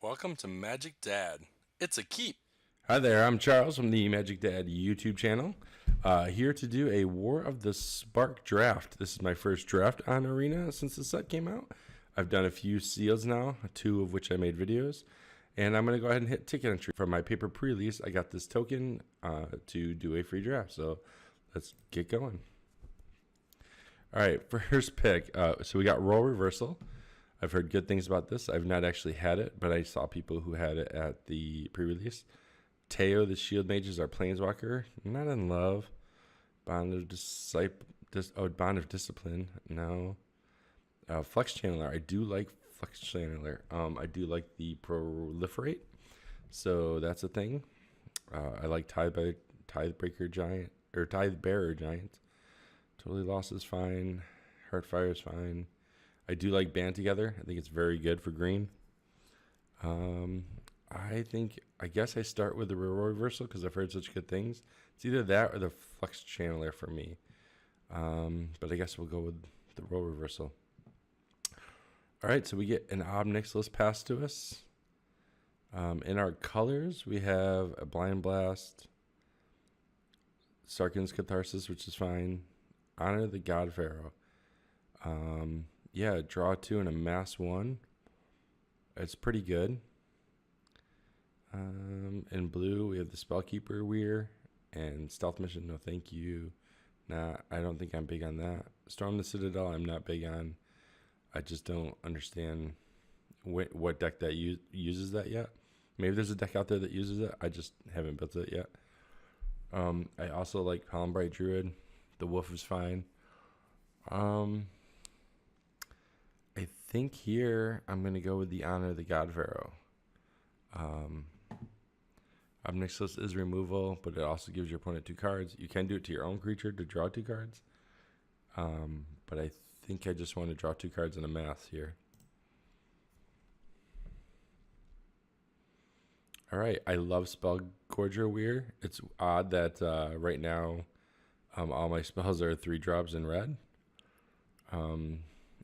Welcome to Magic Dad. It's a keep. Hi there, I'm Charles from the Magic Dad YouTube channel. Here to do a War of the Spark draft. This is my first draft on Arena since the set came out. I've done a few seals now, two of which I made videos. And I'm going to go ahead and hit ticket entry. For my paper pre-release, I got this token to do a free draft. So let's get going. All right, first pick. So we got Role Reversal. I've heard good things about this. I've not actually had it, but I saw people who had it at the pre-release. Teo, the Shield Mage, is our Planeswalker. Not in love. Bond of Discipline. No. Flex Channeler. I do like Flex Channeler. I do like the Proliferate. So that's a thing. I like Tithebreaker Giant. Or Tidebearer Giant. Totally Lost is fine. Heartfire is fine. I do like Band Together. I think it's very good for green. I guess I start with the Role Reversal because I've heard such good things. It's either that or the Flex Channeler for me. But I guess we'll go with the Role Reversal. All right, so we get an Obnix list passed to us. In our colors, we have a Blind Blast, Sarkhan's Catharsis, which is fine. Honor the God Pharaoh. Yeah, draw 2 and amass 1. It's pretty good. In blue, we have the Spellkeeper Weir and Stealth Mission. No, thank you. Nah, I don't think I'm big on that. Storm the Citadel, I'm not big on. I just don't understand what deck that uses that yet. Maybe there's a deck out there that uses it. I just haven't built it yet. I also like Palombright Druid. The Wolf is fine. I think here I'm going to go with the Honor of the God Pharaoh. Obnix list is removal, but it also gives your opponent 2 cards. You can do it to your own creature to draw 2 cards. But I think I just want to draw 2 cards in a mass here. All right, I love Spellgorger Weir. It's odd that right now all my spells are 3 drops in red.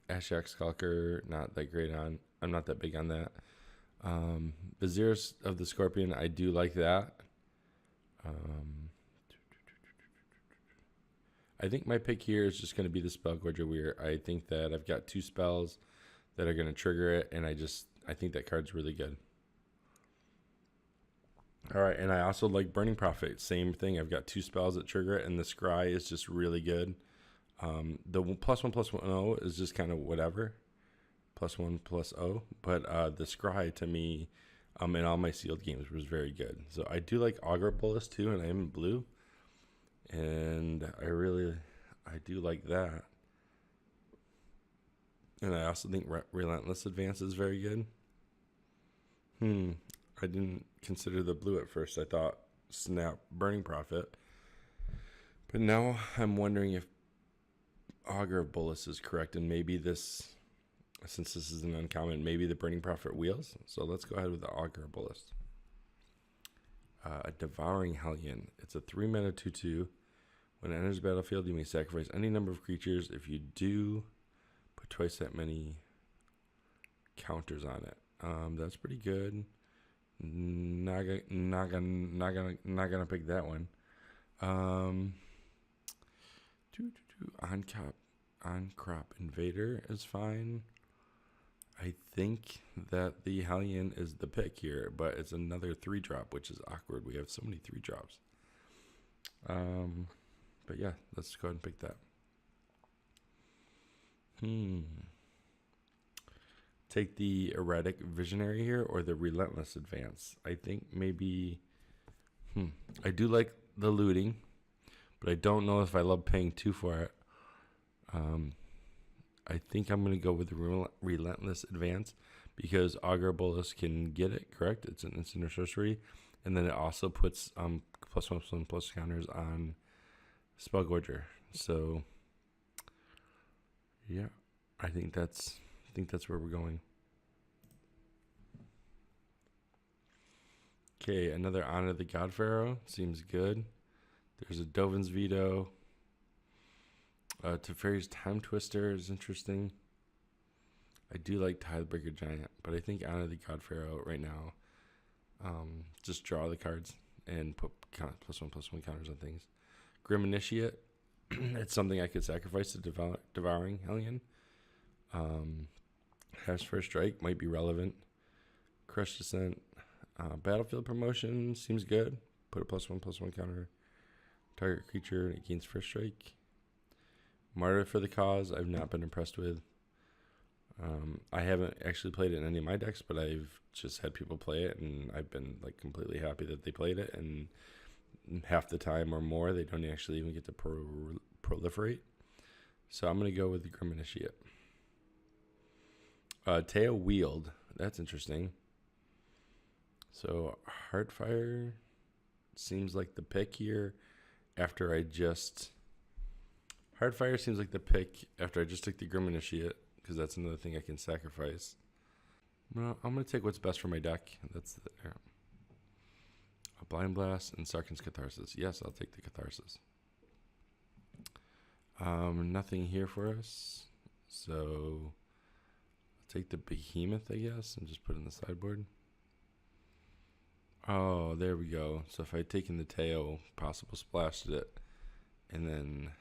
Ashak Skulker, not that great on. I'm not that big on that. Viziers of the Scorpion, I do like that. I think my pick here is just going to be the Spellgorger Weir. I think that I've got 2 spells that are going to trigger it, and I think that card's really good. All right, and I also like Burning Prophet. Same thing. I've got 2 spells that trigger it, and the Scry is just really good. The +1/+1/0 is just kind of whatever. +1/+0. But the Scry to me in all my sealed games was very good. So I do like Augur Bolus too, and I am in blue. And I do like that. And I also think Relentless Advance is very good. I didn't consider the blue at first. I thought Snap Burning Prophet. But now I'm wondering if Augur of Bolus is correct, and maybe this, since this is an uncommon, maybe the Burning Prophet wheels. So let's go ahead with the Augur of Bolus. A Devouring Hellion. It's a 3-mana 2/2. When it enters the battlefield, you may sacrifice any number of creatures. If you do, put twice that many counters on it. That's pretty good. Not gonna pick that one. On-crop Invader is fine. I think that the Hellion is the pick here, but it's another 3-drop, which is awkward. We have so many 3-drops. But yeah, let's go ahead and pick that. Take the Erratic Visionary here or the Relentless Advance. I think maybe... I do like the looting, but I don't know if I love paying 2 for it. I think I'm going to go with the Relentless Advance because Augur Bolus can get it, correct? It's an instant or sorcery. And then it also puts +1/+1 counters on Spellgorger. So, yeah, I think that's where we're going. Okay, another Honor the God Pharaoh. Seems good. There's a Dovin's Veto. Teferi's Time Twister is interesting. I do like Tiebreaker Giant, but I think Honor the God Pharaoh right now. Just draw the cards and put +1/+1 counters on things. Grim Initiate, it's something I could sacrifice to Devouring Hellion. Has First Strike, might be relevant. Crush Descent. Battlefield Promotion seems good. Put a +1/+1 counter. Target creature against First Strike. Martyr for the Cause, I've not been impressed with. I haven't actually played it in any of my decks, but I've just had people play it, and I've been like completely happy that they played it. And half the time or more, they don't actually even get to proliferate. So I'm gonna go with the Grim Initiate. Teo Wield, that's interesting. So Heartfire seems like the pick here. Heartfire seems like the pick after I just took the Grim Initiate, because that's another thing I can sacrifice. Well, I'm going to take what's best for my deck. That's a Blind Blast and Sarkhan's Catharsis. Yes, I'll take the Catharsis. Nothing here for us. So I'll take the Behemoth, I guess, and just put it in the sideboard. Oh, there we go. So if I had taken the Teo, possible splashed it, and then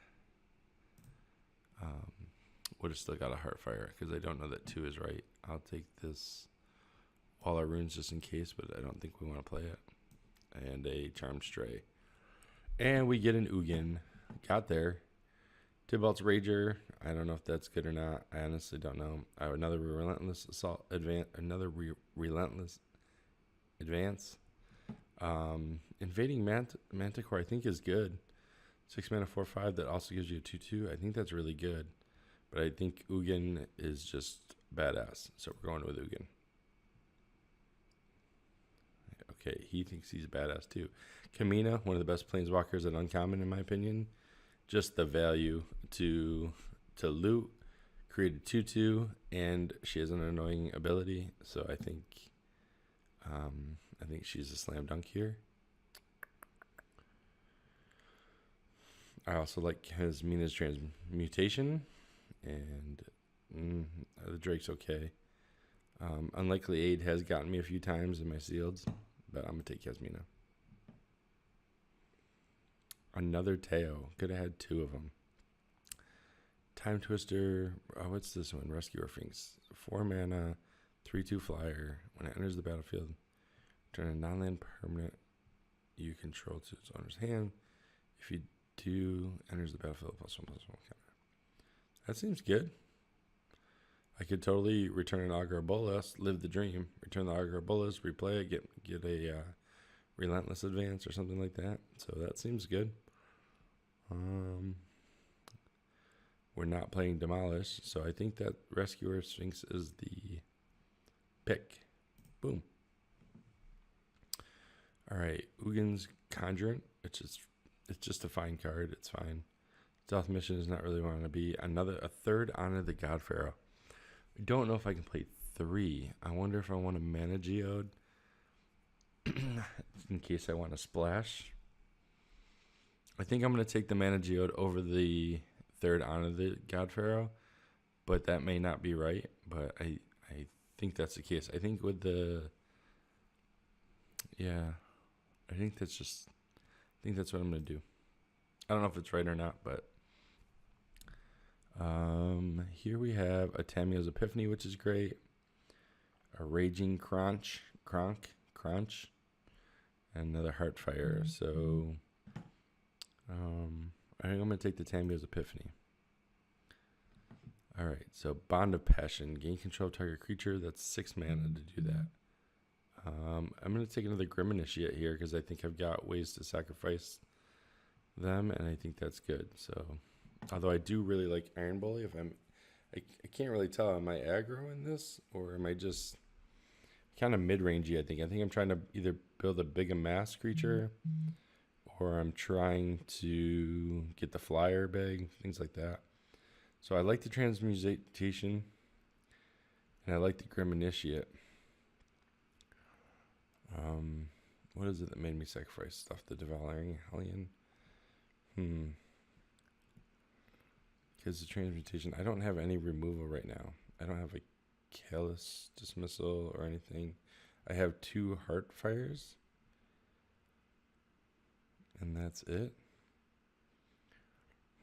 would have still got a Heartfire, because I don't know that 2 is right. I'll take this Wall of Runes just in case, but I don't think we want to play it. And a Charmed Stray. And we get an Ugin. Got there. Tybalt's Rager. I don't know if that's good or not. I honestly don't know. Another Relentless Assault Advance. Relentless Advance. Invading Manticore I think is good. 6 mana 4/5 that also gives you a 2/2. I think that's really good. But I think Ugin is just badass. So we're going with Ugin. Okay, he thinks he's badass too. Kamina, one of the best planeswalkers at Uncommon in my opinion. Just the value to loot, create a 2/2, and she has an annoying ability. So I think she's a slam dunk here. I also like his Mina's Transmutation, and the Drake's okay. Unlikely Aid has gotten me a few times in my sealeds, but I'm going to take Yasmina. Another Teo. Could have had 2 of them. Time Twister. What's this one? Rescuer Finks. 4 mana, 3/2 flyer. When it enters the battlefield, turn a non-land permanent you control to its owner's hand. If you do, enters the battlefield +1/+1 counter. That seems good. I could totally return an Augur Bolas, live the dream, return the Augur Bolas, replay it, get a Relentless Advance or something like that. So that seems good. We're not playing Demolish, so I think that Rescuer Sphinx is the pick. Boom. All right, Ugin's Conjurant. It's just a fine card. It's fine. Stealth Mission is not really where I want to be. A third Honor the God Pharaoh. I don't know if I can play 3. I wonder if I want a Mana Geode in case I want to splash. I think I'm going to take the Mana Geode over the third Honor the God Pharaoh, but that may not be right. But I think that's the case. I think with the I think that's what I'm going to do. I don't know if it's right or not, but here we have a Tamiyo's Epiphany, which is great. A Raging Crunch, and another Heartfire. So I think I'm going to take the Tamiyo's Epiphany. All right, so Bond of Passion. Gain control of target creature. That's 6 mana to do that. I'm going to take another Grim Initiate here because I think I've got ways to sacrifice them, and I think that's good. So, although I do really like Iron Bully, I can't really tell. Am I aggro in this, or am I just kind of mid-rangey? I think I'm trying to either build a big amass creature, or I'm trying to get the flyer big, things like that. So I like the Transmutation, and I like the Grim Initiate. What is it that made me sacrifice stuff? The Devouring Hellion? Because the Transmutation, I don't have any removal right now. I don't have Callous Dismissal or anything. I have 2 Heart Fires. And that's it.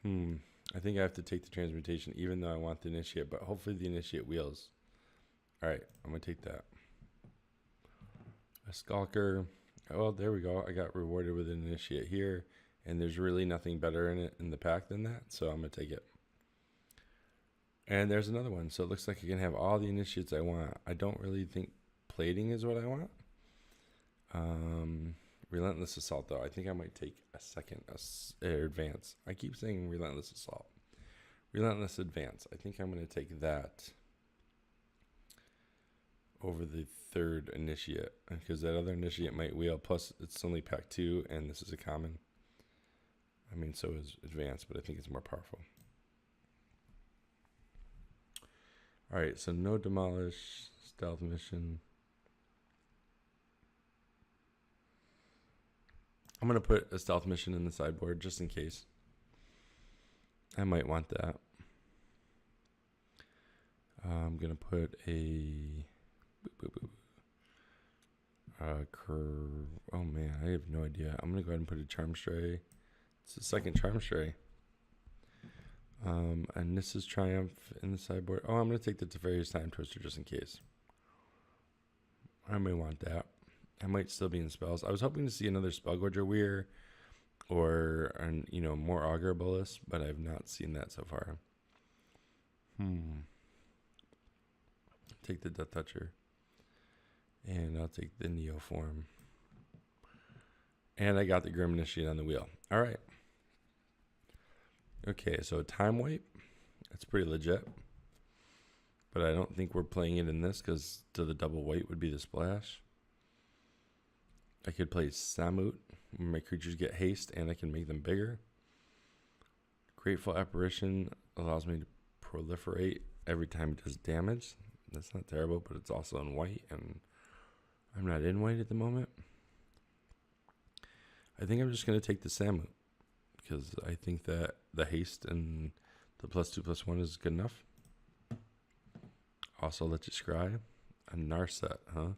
I think I have to take the Transmutation even though I want the Initiate, but hopefully the Initiate wheels. Alright, I'm going to take that. A Skulker. Oh, there we go. I got rewarded with an Initiate here. And there's really nothing better in it in the pack than that. So I'm going to take it. And there's another one. So it looks like I can have all the Initiates I want. I don't really think plating is what I want. Relentless Assault, though. I think I might take a second advance. I keep saying Relentless Assault. Relentless Advance. I think I'm going to take that over the 3rd Initiate. Because that other Initiate might wheel. Plus, it's only pack 2, and this is a common. I mean, so is Advance, but I think it's more powerful. Alright, so no Demolish. Stealth Mission. I'm going to put a Stealth Mission in the sideboard just in case. I might want that. I'm going to put a... Oh man, I have no idea. I'm going to go ahead and put a Charm Stray. It's the 2nd Charm Stray. And this is Triumph in the sideboard. Oh, I'm going to take the Teferi's Time Twister just in case. I may want that. I might still be in spells. I was hoping to see another Spellgorger Weir or, more Augur Bolus, but I've not seen that so far. Take the Death Toucher. And I'll take the Neo form. And I got the Grim Initiate on the wheel. All right. Okay, so Time Wipe. That's pretty legit. But I don't think we're playing it in this because to the double white would be the splash. I could play Samut. My creatures get haste and I can make them bigger. Grateful Apparition allows me to proliferate every time it does damage. That's not terrible, but it's also in white, and I'm not in white at the moment. I think I'm just going to take the Samut because I think that the haste and the +2/+1 is good enough. Also, let you scry. A Narset, huh?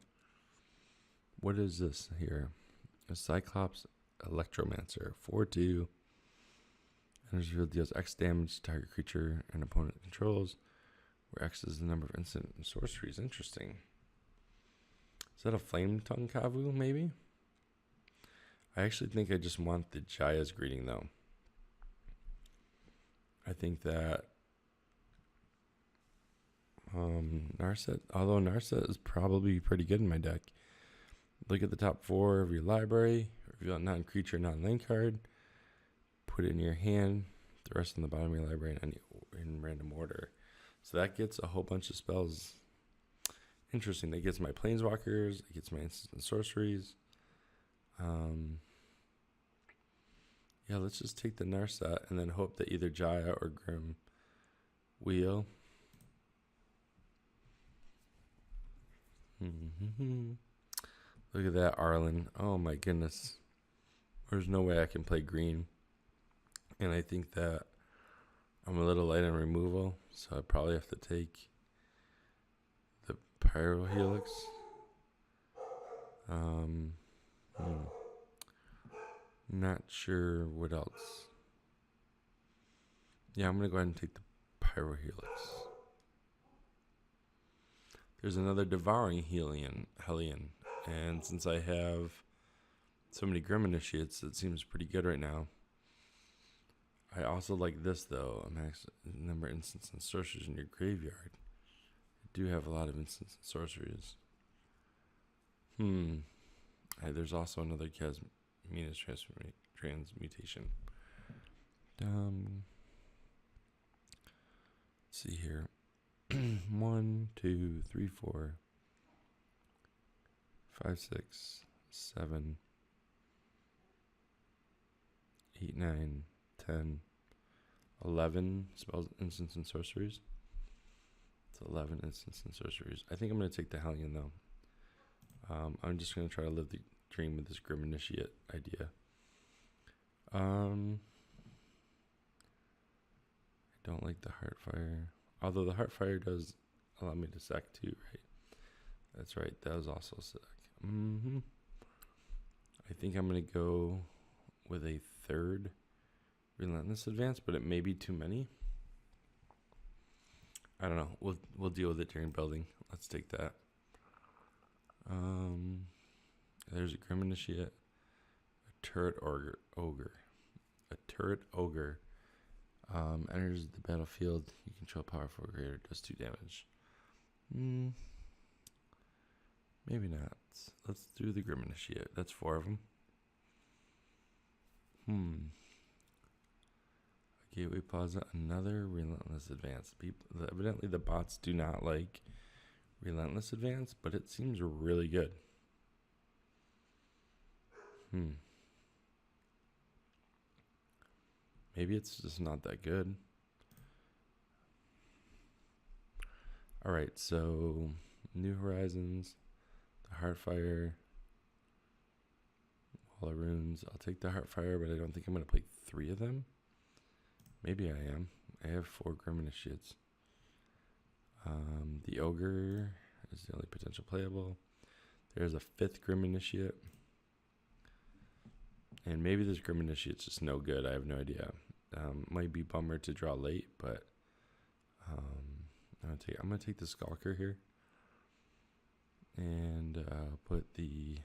What is this here? A Cyclops Electromancer. 4/2. Energy field deals X damage to target creature and opponent controls, where X is the number of instant and sorceries. Interesting. Is that a Flame Tongue Kavu, maybe? I actually think I just want the Jaya's Greeting, though. I think that Narset, although Narset is probably pretty good in my deck. Look at the top 4 of your library, reveal a non-creature, non-land card, put it in your hand, the rest on the bottom of your library in random order. So that gets a whole bunch of spells. Interesting. That gets my Planeswalkers, it gets my instants and sorceries. Yeah, let's just take the Narset and then hope that either Jaya or Grim wheel. Look at that, Arlen. Oh my goodness. There's no way I can play green. And I think that I'm a little light on removal, so I probably have to take the Pyro Helix. Not sure what else. Yeah, I'm going to go ahead and take the Pyro Helix. There's another Devouring Hellion. And since I have so many Grim Initiates, it seems pretty good right now. I also like this, though. A max number of instants and sorceries in your graveyard. I do have a lot of instants and sorceries. There's also another Casmina's Transmutation. Let's see here. 1, 2, 3, 4, 5, 6, 7, 8, 9, 10, 11 spells, instants, and sorceries. It's 11 instants and sorceries. I think I'm going to take the Hellion, though. I'm just going to try to live the dream with this Grim Initiate idea. I don't like the Heartfire. Although the Heartfire does allow me to sack 2, right? That's right. That was also a sack. I think I'm going to go with a third Relentless Advance, but it may be too many. I don't know. We'll deal with it during building. Let's take that. There's a Grim Initiate, a Turret Ogre. A Turret Ogre enters the battlefield. You control powerful greater, does 2 damage. Maybe not. Let's do the Grim Initiate. That's 4 of them. Gateway Plaza, another Relentless Advance. Evidently the bots do not like Relentless Advance, but it seems really good. Maybe it's just not that good. Alright, so New Horizons, the Heartfire, Wall of Runes. I'll take the Heartfire, but I don't think I'm going to play 3 of them. Maybe I am. I have 4 Grim Initiates. The Ogre is the only potential playable. There's a 5th Grim Initiate. And maybe this Grim Initiate's just no good. I have no idea. Might be bummer to draw late, but I'm gonna take the Skulker here. And put the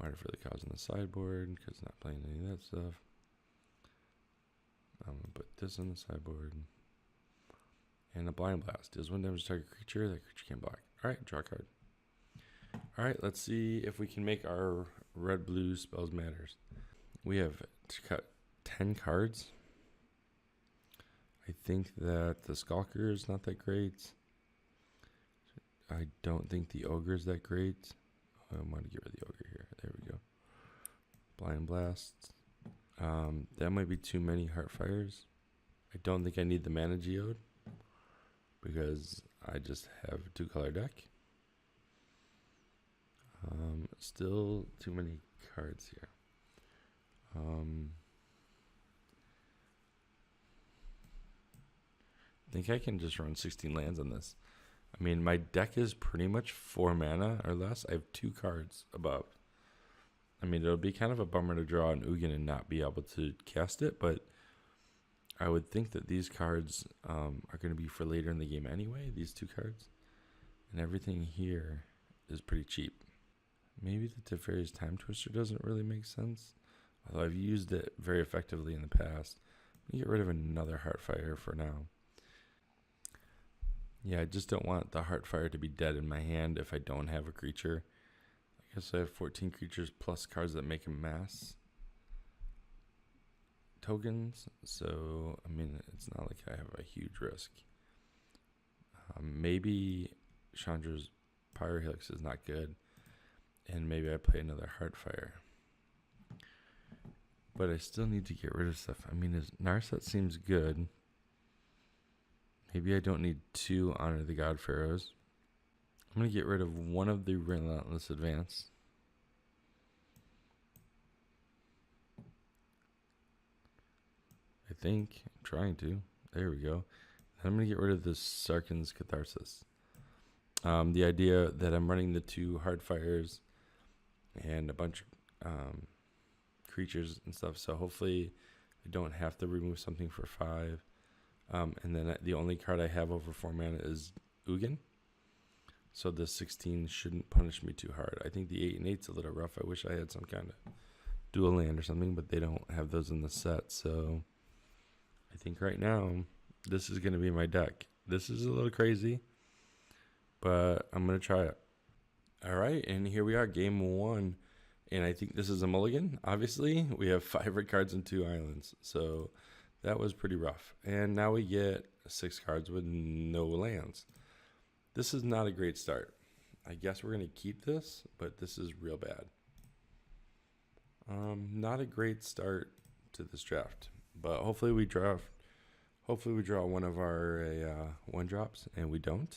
Martyr for the Cause on the sideboard, because not playing any of that stuff. I'm going to put this on the sideboard. And a Blind Blast. Deals 1 damage to target creature. That creature can't block. Alright, draw a card. Alright, let's see if we can make our red-blue spells matters. We have to cut 10 cards. I think that the Skulker is not that great. I don't think the Ogre is that great. I want to get rid of the Ogre here. There we go. Blind Blast. That might be too many Heartfires. I don't think I need the Mana Geode because I just have a 2-color deck. Still too many cards here. I think I can just run 16 lands on this. I mean, my deck is pretty much 4 mana or less. I have 2 cards above. I mean, it'll be kind of a bummer to draw an Ugin and not be able to cast it, but I would think that these cards are going to be for later in the game anyway, these 2 cards. And everything here is pretty cheap. Maybe the Teferi's Time Twister doesn't really make sense, although I've used it very effectively in the past. I'm going to get rid of another Heartfire for now. Yeah, I just don't want the Heartfire to be dead in my hand if I don't have a creature. I guess I have 14 creatures plus cards that make a mass tokens, so I mean it's not like I have a huge risk. Maybe Chandra's Pyrohelix is not good, and maybe I play another Heartfire. But I still need to get rid of stuff. I mean, Narset seems good. Maybe I don't need 2 Honor the God Pharaohs. I'm going to get rid of one of the Relentless Advance. I think. I'm trying to. There we go. I'm going to get rid of this Sarkhan's Catharsis. The idea that I'm running the 2 Hardfires and a bunch of creatures and stuff. So hopefully I don't have to remove something for 5. And then the only card I have over 4 mana is Ugin. So the 16 shouldn't punish me too hard. I think the 8 and 8's a little rough. I wish I had some kind of dual land or something, but they don't have those in the set. So I think right now this is going to be my deck. This is a little crazy, but I'm going to try it. All right, and here we are, game 1. And I think this is a mulligan. Obviously, we have 5 red cards and 2 islands. So that was pretty rough. And now we get 6 cards with no lands. This is not a great start. I guess we're going to keep this, but this is real bad. Not a great start to this draft, but hopefully we draw one of our 1-drops, and we don't.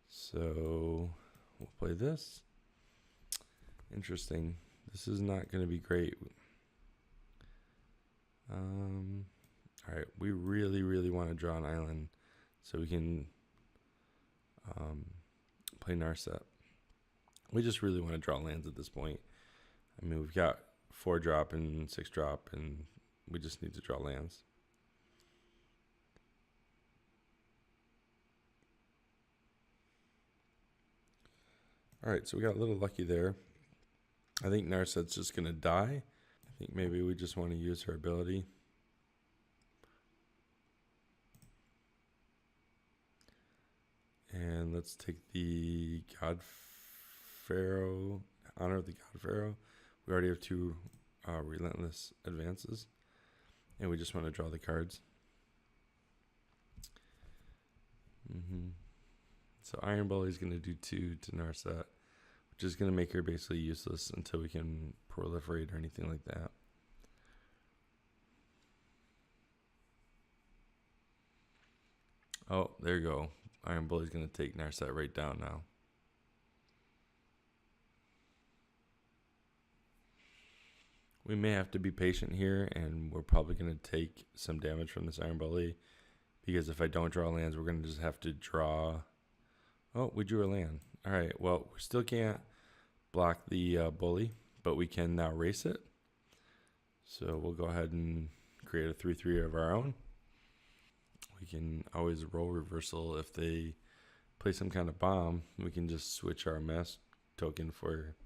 So we'll play this. Interesting. This is not going to be great. All right, we really want to draw an island, so we can play Narset. We just really want to draw lands at this point. I mean, we've got 4-drop and 6-drop, and we just need to draw lands. All right, so we got a little lucky there. I think Narset's just going to die. I think maybe we just want to use her ability. And let's take the God Pharaoh, Honor of the God Pharaoh. We already have 2 Relentless advances. And we just want to draw the cards. So Iron Bully is going to do 2 to Narset, which is going to make her basically useless until we can proliferate or anything like that. Oh, there you go. Iron Bully's going to take Narset right down now. We may have to be patient here, and we're probably going to take some damage from this Iron Bully, because if I don't draw lands, we're going to just have to draw. Oh, we drew a land. All right, well, we still can't block the bully, but we can now race it. So we'll go ahead and create a 3/3 of our own. We can always roll reversal if they play some kind of bomb. We can just switch our mass token for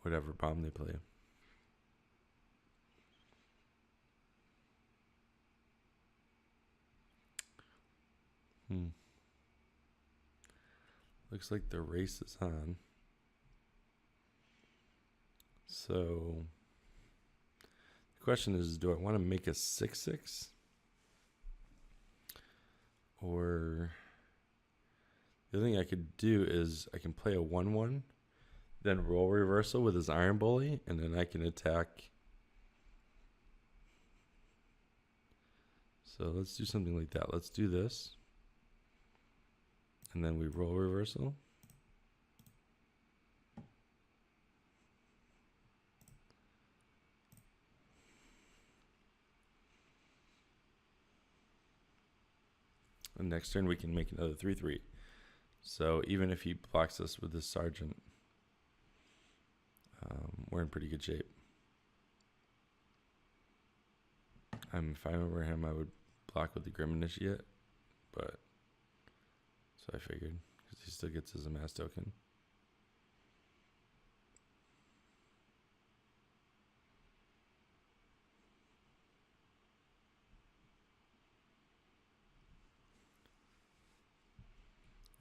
whatever bomb they play. Looks like the race is on. So the question is, do I want to make a 6/6? Or the other thing I could do is I can play a 1/1, then roll reversal with his Iron Bully, and then I can attack. So let's do something like that. Let's do this. And then we roll reversal. And next turn we can make another 3/3. So even if he blocks us with this Sergeant, we're in pretty good shape. If I remember him, I would block with the Grim Initiate, but so I figured, because he still gets his amass token.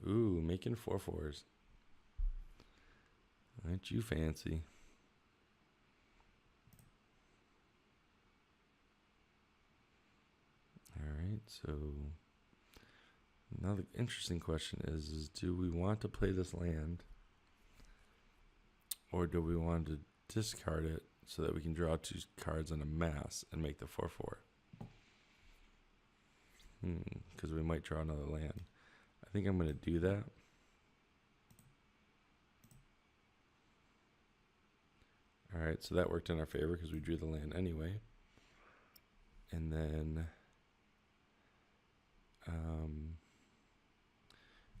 Ooh, making 4/4s. Aren't you fancy? All right, so now the interesting question is do we want to play this land, or do we want to discard it so that we can draw 2 cards on a mass and make the 4/4? Because we might draw another land. I think I'm going to do that. All right, so that worked in our favor because we drew the land anyway. And then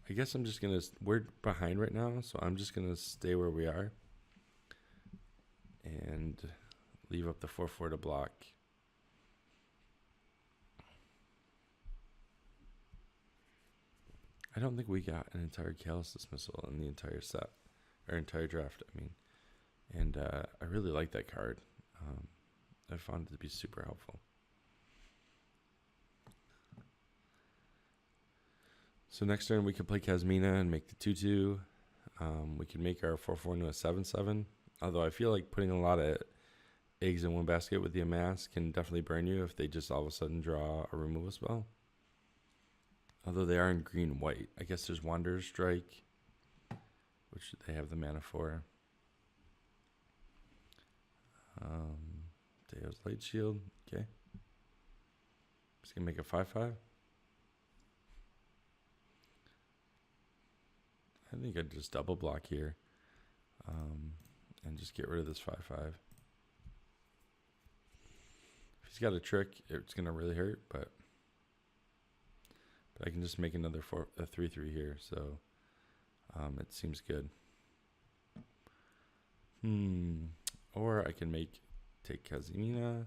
I guess I'm just going to, we're behind right now, so I'm just going to stay where we are and leave up the 4/4 to block. I don't think we got an entire Callous Dismissal in the entire set, or entire draft, I mean. And I really like that card. I found it to be super helpful. So next turn we can play Kasmina and make the 2/2. We can make our 4/4 into a 7/7. Although I feel like putting a lot of eggs in one basket with the amass can definitely burn you if they just all of a sudden draw a removal spell. Although they are in green-white. I guess there's Wanderer's Strike, which they have the mana for. Deo's Light Shield. Okay. Just going to make a 5/5. I think I'd just double block here. And just get rid of this 5/5. he's got a trick, it's gonna really hurt, but I can just make another 3/3 here, so it seems good. Or I can take Kazimina,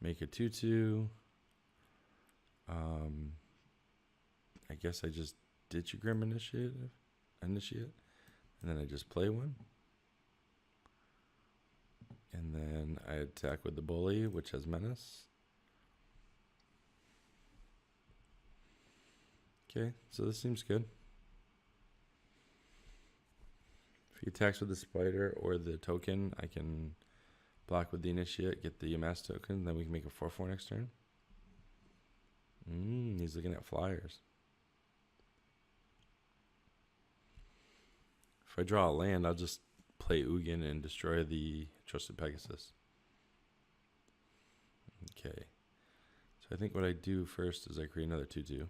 make a 2/2. I guess I just ditch a Grim Initiate, and then I just play one. And then I attack with the Bully, which has Menace. Okay, so this seems good. If he attacks with the Spider or the token, I can block with the Initiate, get the Mass token, then we can make a 4/4 next turn. He's looking at flyers. If I draw a land, I'll just play Ugin and destroy the Trusted Pegasus. Okay. So I think what I do first is I create another 2/2.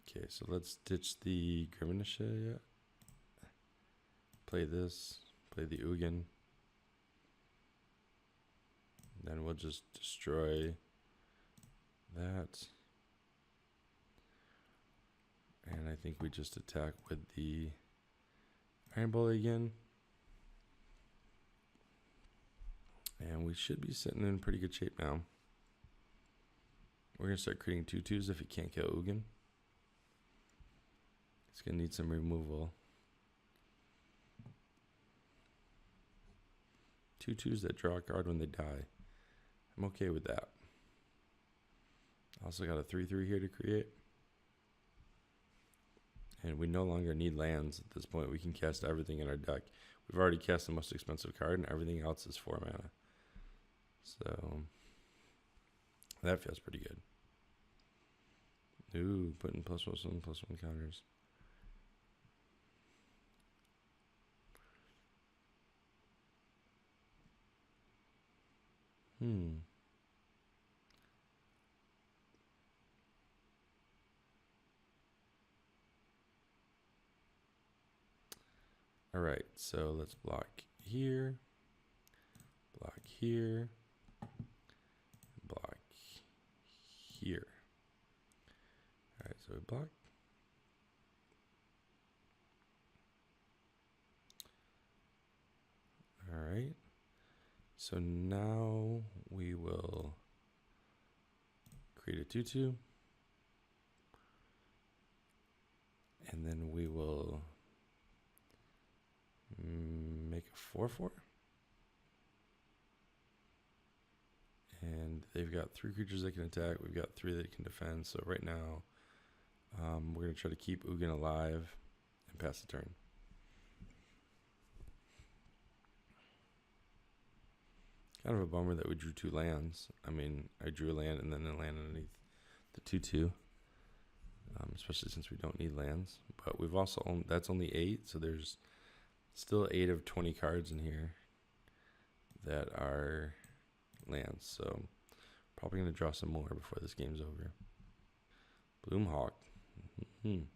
Okay, so let's ditch the Grim Initiate. Play this, play the Ugin. Then we'll just destroy that. And I think we just attack with the Iron Bully again. And we should be sitting in pretty good shape now. We're going to start creating 2/2s if he can't kill Ugin. He's going to need some removal. 2/2s that draw a card when they die. I'm okay with that. Also got a 3/3 here to create. And we no longer need lands at this point. We can cast everything in our deck. We've already cast the most expensive card, and everything else is 4 mana. So that feels pretty good. Ooh, putting +1/+1 counters. All right, so let's block here, block here, block here. All right, so we block. All right, so now we will create a 2/2, and then we will make a 4/4. And they've got 3 creatures that can attack. We've got 3 that can defend. So right now, we're going to try to keep Ugin alive and pass the turn. Kind of a bummer that we drew 2 lands. I mean, I drew a land and then a land underneath the 2/2. Especially since we don't need lands. But we've also, that's only 8. So there's still 8 of 20 cards in here that are lands. So probably going to draw some more before this game's over. Bloomhawk.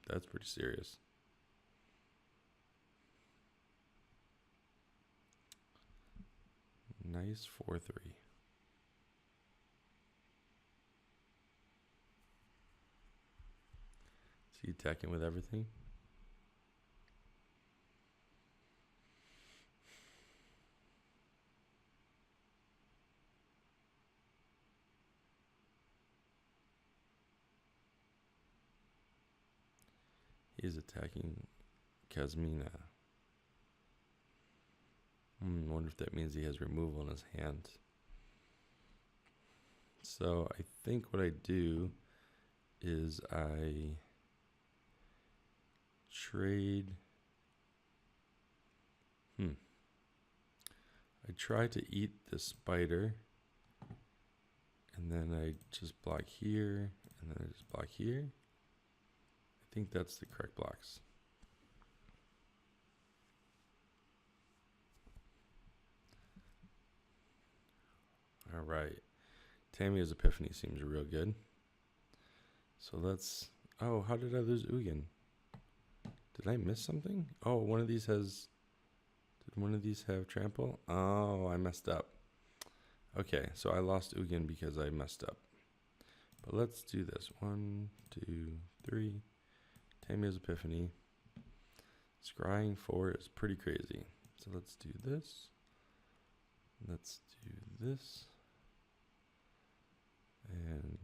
That's pretty serious. Nice 4/3. Is he attacking with everything? He is attacking Kazmina. Wonder if that means he has removal in his hand. So I think what I do is I trade. I try to eat the spider, and then I just block here, and then I just block here. I think that's the correct blocks. All right. Tamiya's Epiphany seems real good. So let's... Oh, how did I lose Ugin? Did I miss something? Oh, one of these has... Could one of these have trample? Oh, I messed up. Okay, so I lost Ugin because I messed up. But let's do this. 1, 2, 3. Tammy's Epiphany. Scrying 4 is pretty crazy. So let's do this. Let's do this. And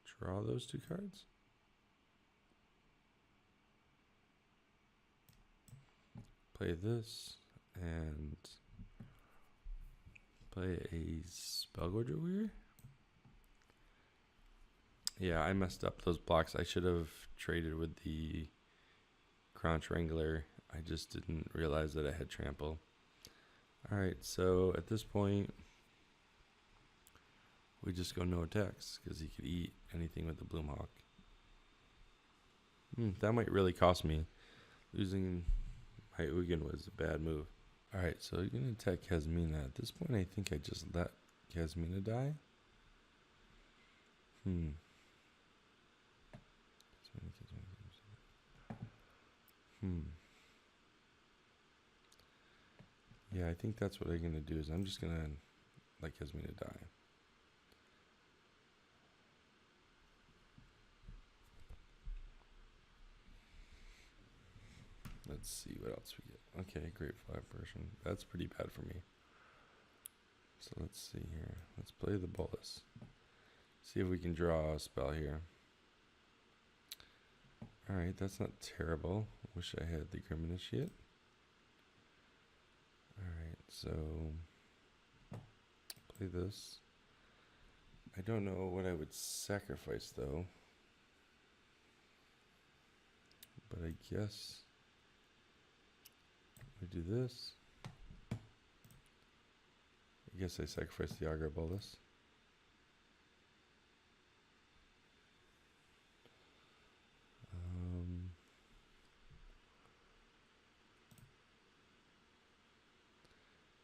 draw those 2 cards. Play this and play a Spellgorger Weir. Yeah, I messed up those blocks. I should have traded with the Crunch Wrangler. I just didn't realize that I had trample. Alright, so at this point, we just go no attacks because he could eat anything with the Bloomhawk. That might really cost me. Losing my Ugin was a bad move. Alright, so you're going to attack Kasmina. At this point, I think I just let Kasmina die. Yeah, I think that's what I'm going to do is I'm just going to let Kasmina die. Let's see what else we get. Okay, Grateful Apparition. That's pretty bad for me. So let's see here. Let's play the Bolus. See if we can draw a spell here. Alright, that's not terrible. Wish I had the Grim Initiate. Alright, so play this. I don't know what I would sacrifice though. But I guess we do this. I guess I sacrifice the Augur Bolus.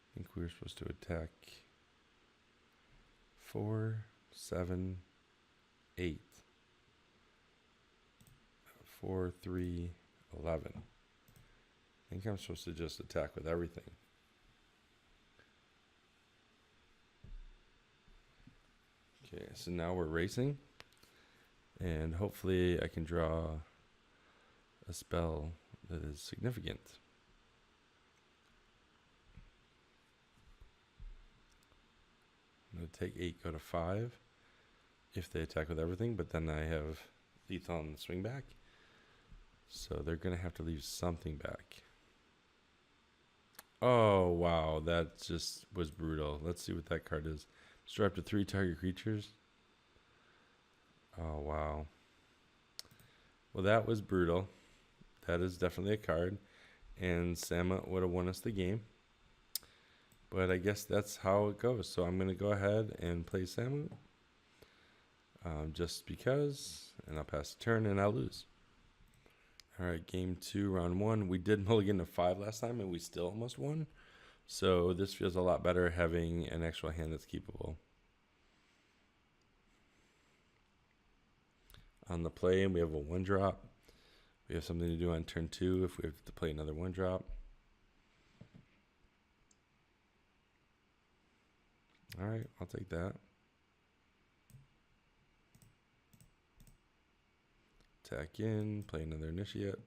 I think we were supposed to attack 4, 7, 8. 4, 3, 11. I think I'm supposed to just attack with everything. Okay, so now we're racing. And hopefully I can draw a spell that is significant. I'm going to take 8, go to 5 if they attack with everything, but then I have lethal on the swing back. So they're going to have to leave something back. Oh, wow, that just was brutal. Let's see what that card is. Destroy up to 3 target creatures. Oh, wow. Well, that was brutal. That is definitely a card. And Sama would have won us the game. But I guess that's how it goes. So I'm going to go ahead and play Samu. Just because. And I'll pass the turn and I'll lose. Alright, game 2, round 1. We did mulligan to 5 last time and we still almost won. So this feels a lot better having an actual hand that's keepable. On the play, we have a 1-drop. We have something to do on turn 2 if we have to play another 1-drop. Alright, I'll take that. Attack in, play another initiate.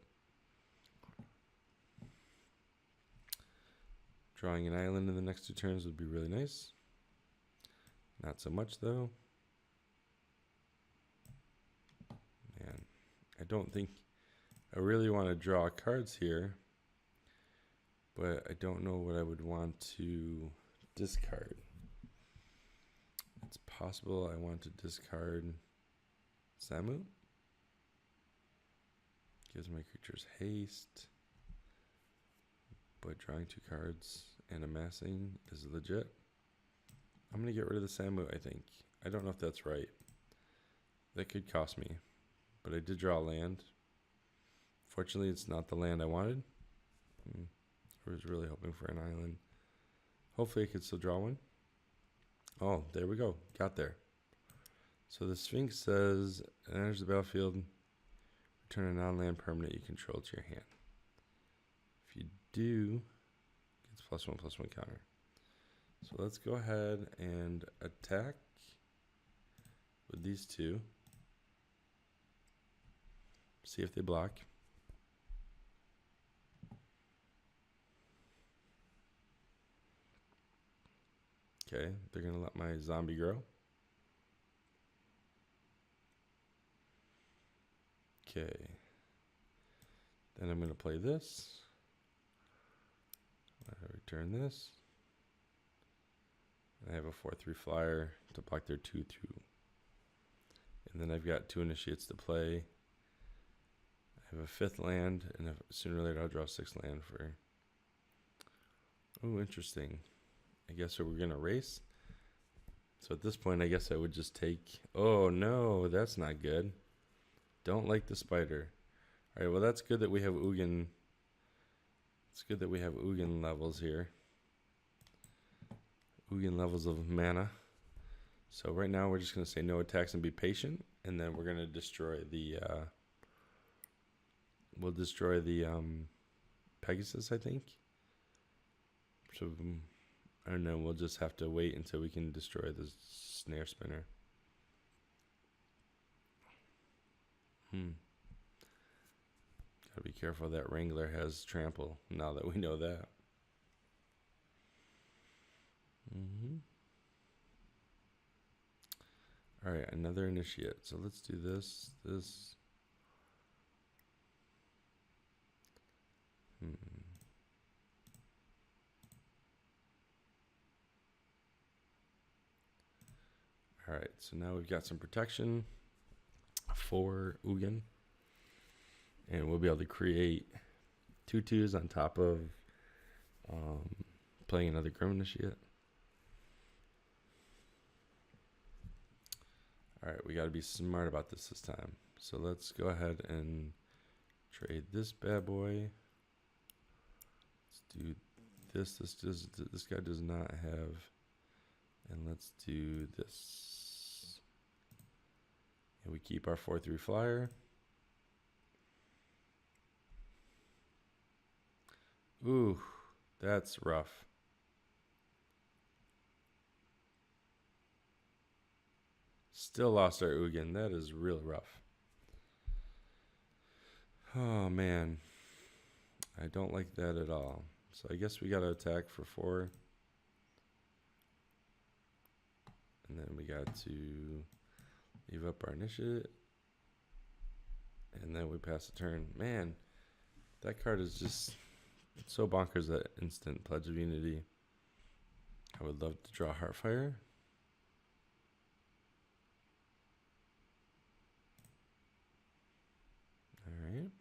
Drawing an island in the next 2 turns would be really nice. Not so much though. Man, I don't think I really want to draw cards here, but I don't know what I would want to discard. It's possible I want to discard Samu. Gives my creatures haste, but drawing 2 cards and amassing is legit. I'm going to get rid of the Samu, I think. I don't know if that's right. That could cost me, but I did draw a land. Fortunately, it's not the land I wanted. I was really hoping for an island. Hopefully I could still draw one. Oh, there we go. Got there. So the Sphinx says, enters the battlefield, return a non-land permanent you control to your hand. If you do, +1/+1 counter. So let's go ahead and attack with these two. See if they block. Okay, they're gonna let my zombie grow. Okay. Then I'm gonna play this. I return this. And I have a 4/3 flyer to block their 2/2. And then I've got 2 initiates to play. I have a 5th land, and sooner or later I'll draw a 6th land for. Oh, interesting. I guess we're gonna race. So at this point, I guess I would just take. Oh no, that's not good. Don't like the spider. All right, well that's good that we have Ugin. It's good that we have Ugin levels here. Ugin levels of mana. So right now we're just gonna say no attacks and be patient, and then we're gonna destroy the. We'll destroy the Pegasus, I think. So I don't know. We'll just have to wait until we can destroy the snare spinner. Gotta be careful that Wrangler has trample. Now that we know that. All right, another initiate. So let's do this. All right, so now we've got some protection for Ugin. And we'll be able to create 2/2s on top of playing another Grim Initiate. All right, we got to be smart about this time. So let's go ahead and trade this bad boy. Let's do this. This guy does not have. And let's do this. And we keep our 4/3 flyer. Ooh, that's rough. Still lost our Ugin. That is real rough. Oh, man. I don't like that at all. So I guess we got to attack for 4. And then we got to leave up our initiative. And then we pass the turn. Man, that card is just so bonkers, that instant Pledge of Unity. I would love to draw Heartfire. All right.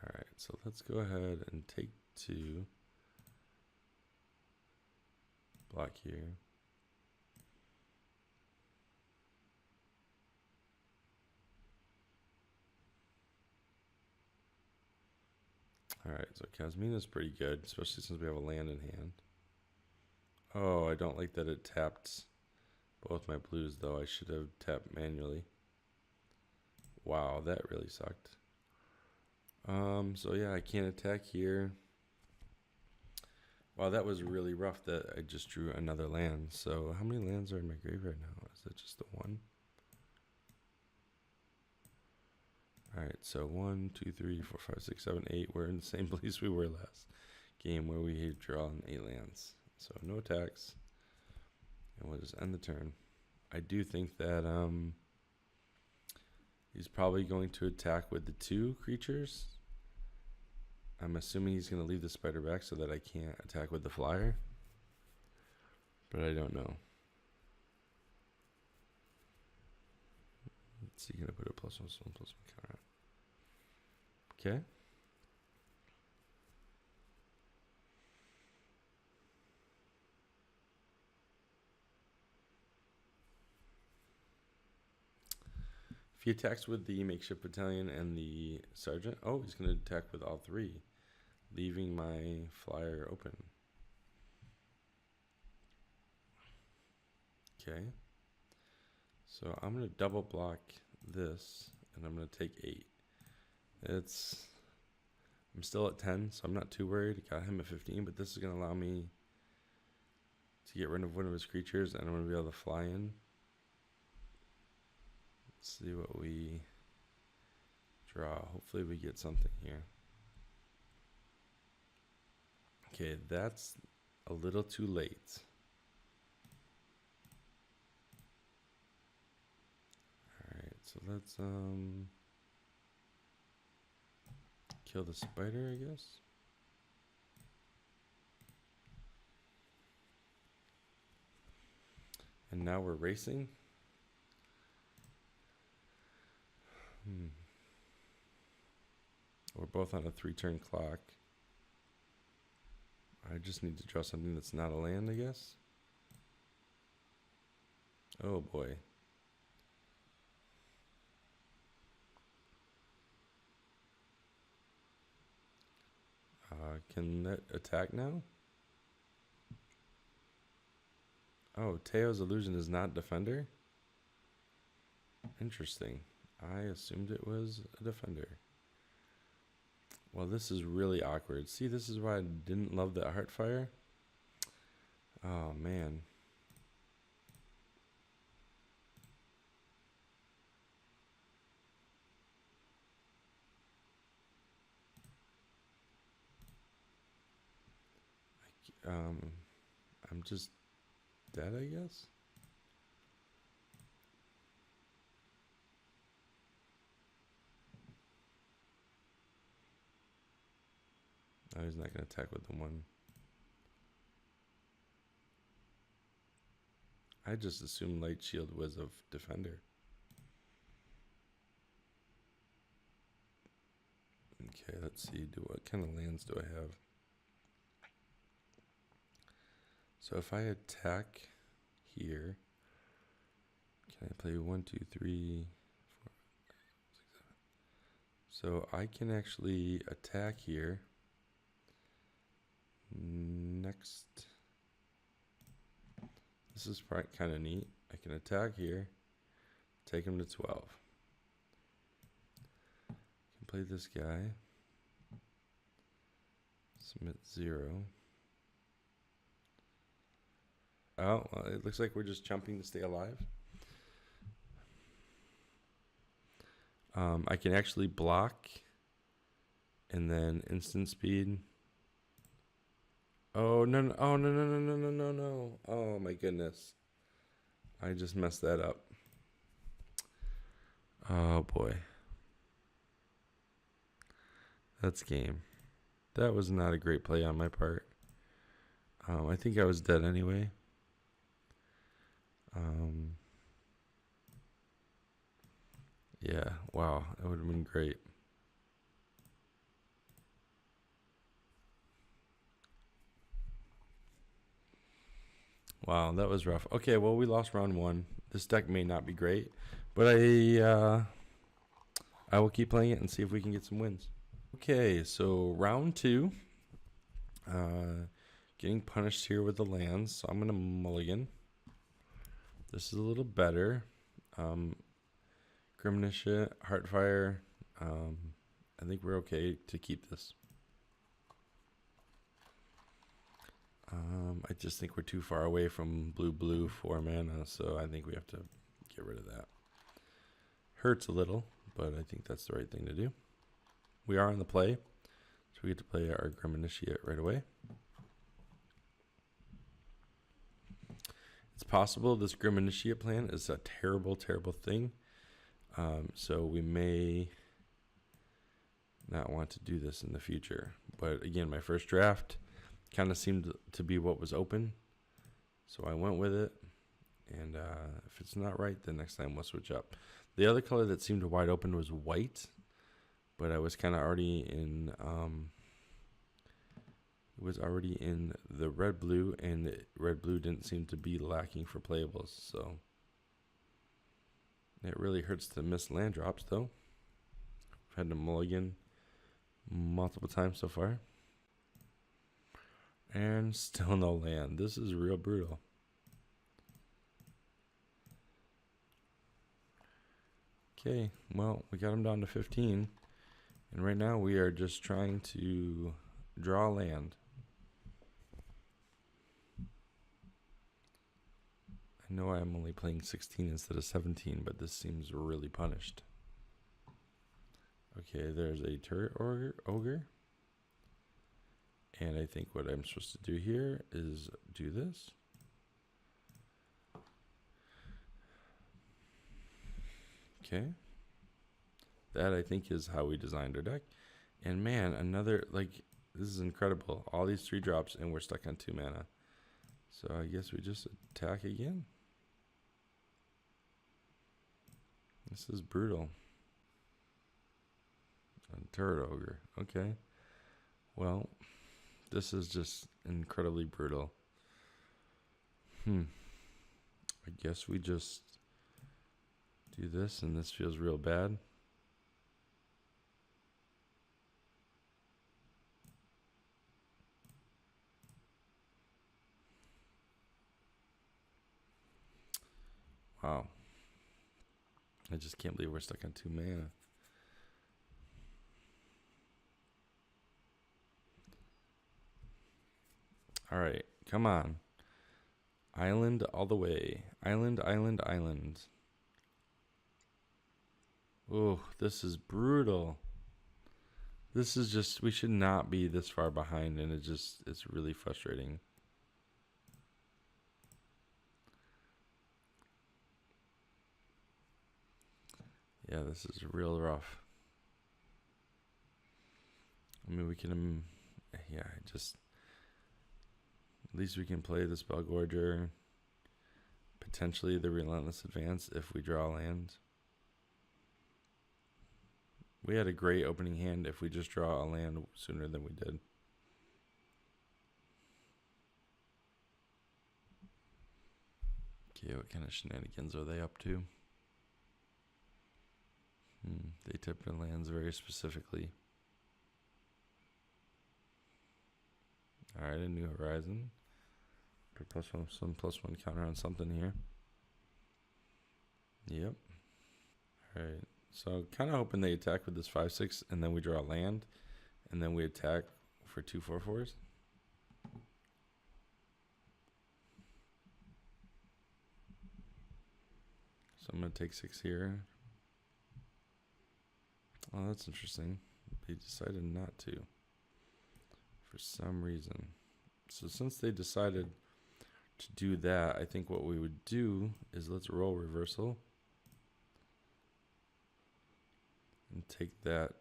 All right, so let's go ahead and take 2. Block here. All right, so Kazmina's pretty good, especially since we have a land in hand. Oh, I don't like that it tapped both my blues, though. I should have tapped manually. Wow, that really sucked. So yeah, I can't attack here. Wow, that was really rough that I just drew another land. So how many lands are in my graveyard now? Is it just the 1? All right, so 1, 2, 3, 4, 5, 6, 7, 8. We're in the same place we were last game, where we had drawn 8 lands. So no attacks, and we'll just end the turn. I do think that he's probably going to attack with the 2 creatures. I'm assuming he's going to leave the spider back so that I can't attack with the flyer, but I don't know. Let's see, going to put a +1/+1 counter on. Okay. If he attacks with the makeshift battalion and the sergeant, oh, he's going to attack with all 3, leaving my flyer open. Okay. So I'm going to double block this, and I'm going to take 8. I'm still at 10, so I'm not too worried. Got him at 15, but this is going to allow me to get rid of one of his creatures, and I'm going to be able to fly in. Let's see what we draw. Hopefully we get something here. Okay, that's a little too late. Alright, so let's kill the spider, I guess. And now we're racing. We're both on a 3-turn clock. I just need to draw something that's not a land, I guess. Oh boy. Can that attack now? Oh, Teo's illusion is not defender? Interesting. I assumed it was a defender. Well, this is really awkward. See, this is why I didn't love that Heartfire. Oh, man. I'm just dead, I guess? Oh, he's not going to attack with the 1. I just assumed Light Shield was of defender. Okay, let's see. What kind of lands do I have? So if I attack here, can I play 1, 2, 3, 4, 6, 7? So I can actually attack here. Next. This is kind of neat. I can attack here, take him to 12. I can play this guy. Submit 0. Oh, well, it looks like we're just jumping to stay alive. I can actually block and then instant speed. Oh, no, no, oh, no, no, no, no, no, no, no. Oh, my goodness. I just messed that up. Oh, boy. That's game. That was not a great play on my part. I think I was dead anyway. Yeah, wow, that would have been great. Wow, that was rough. Okay, well, we lost round 1. This deck may not be great, but I will keep playing it and see if we can get some wins. Okay, so round 2. Getting punished here with the lands, so I'm going to mulligan. This is a little better. Grimnisha, Heartfire. I think we're okay to keep this. I just think we're too far away from blue 4 mana, so I think we have to get rid of that. Hurts a little, but I think that's the right thing to do. We are on the play, so we get to play our Grim Initiate right away. It's possible this Grim Initiate plan is a terrible, terrible thing. So we may not want to do this in the future. But again, my first draft kind of seemed to be what was open. So I went with it. And if it's not right, then next time we'll switch up. The other color that seemed wide open was white. But I was kind of already in... it was already in the red-blue, and the red-blue didn't seem to be lacking for playables, so it really hurts to miss land drops, though. I've had to mulligan multiple times so far. And still no land. This is real brutal. Okay, well, we got him down to 15. And right now we are just trying to draw land. I know I'm only playing 16 instead of 17, but this seems really punished. Okay, there's a turret ogre. And I think what I'm supposed to do here is do this. Okay. That I think is how we designed our deck. And man, another, like, this is incredible. All these 3 drops and we're stuck on 2 mana. So I guess we just attack again. This is brutal. A turret ogre. Okay. Well, this is just incredibly brutal. I guess we just do this, and this feels real bad. Wow. I just can't believe we're stuck on 2 mana. All right, come on. Island all the way. Island, island, island. Oh, this is brutal. This is just, we should not be this far behind, and it's really frustrating. Yeah, this is real rough. I mean, we can, yeah, just, at least we can play the Spellgorger, potentially the Relentless Advance if we draw land. We had a great opening hand if we just draw a land sooner than we did. Okay, what kind of shenanigans are they up to? They tip their lands very specifically. Alright, a new horizon. Put some +1 counter on something here. Yep. Alright. So kind of hoping they attack with this 5/6 and then we draw land. And then we attack for 2 4/4s. So I'm going to take 6 here. Oh, that's interesting. They decided not to. For some reason. So since they decided to do that, I think what we would do is let's roll reversal. And take that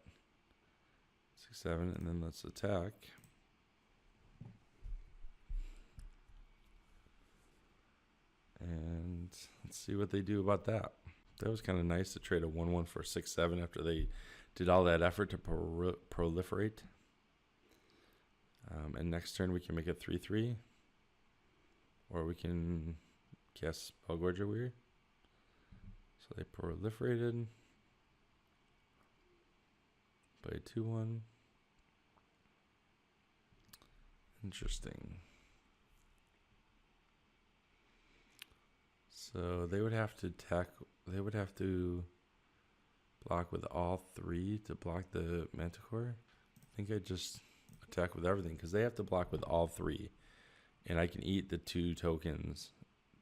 6/7, and then let's attack. And let's see what they do about that. That was kind of nice to trade a 1/1 for 6/7 after they did all that effort to proliferate. And next turn we can make it 3/3. Or we can cast Spellgorger Weird. So they proliferated. Play 2/1. Interesting. So they would have to attack. They would have to block with all 3 to block the Manticore. I think I just attack with everything because they have to block with all 3, and I can eat the 2 tokens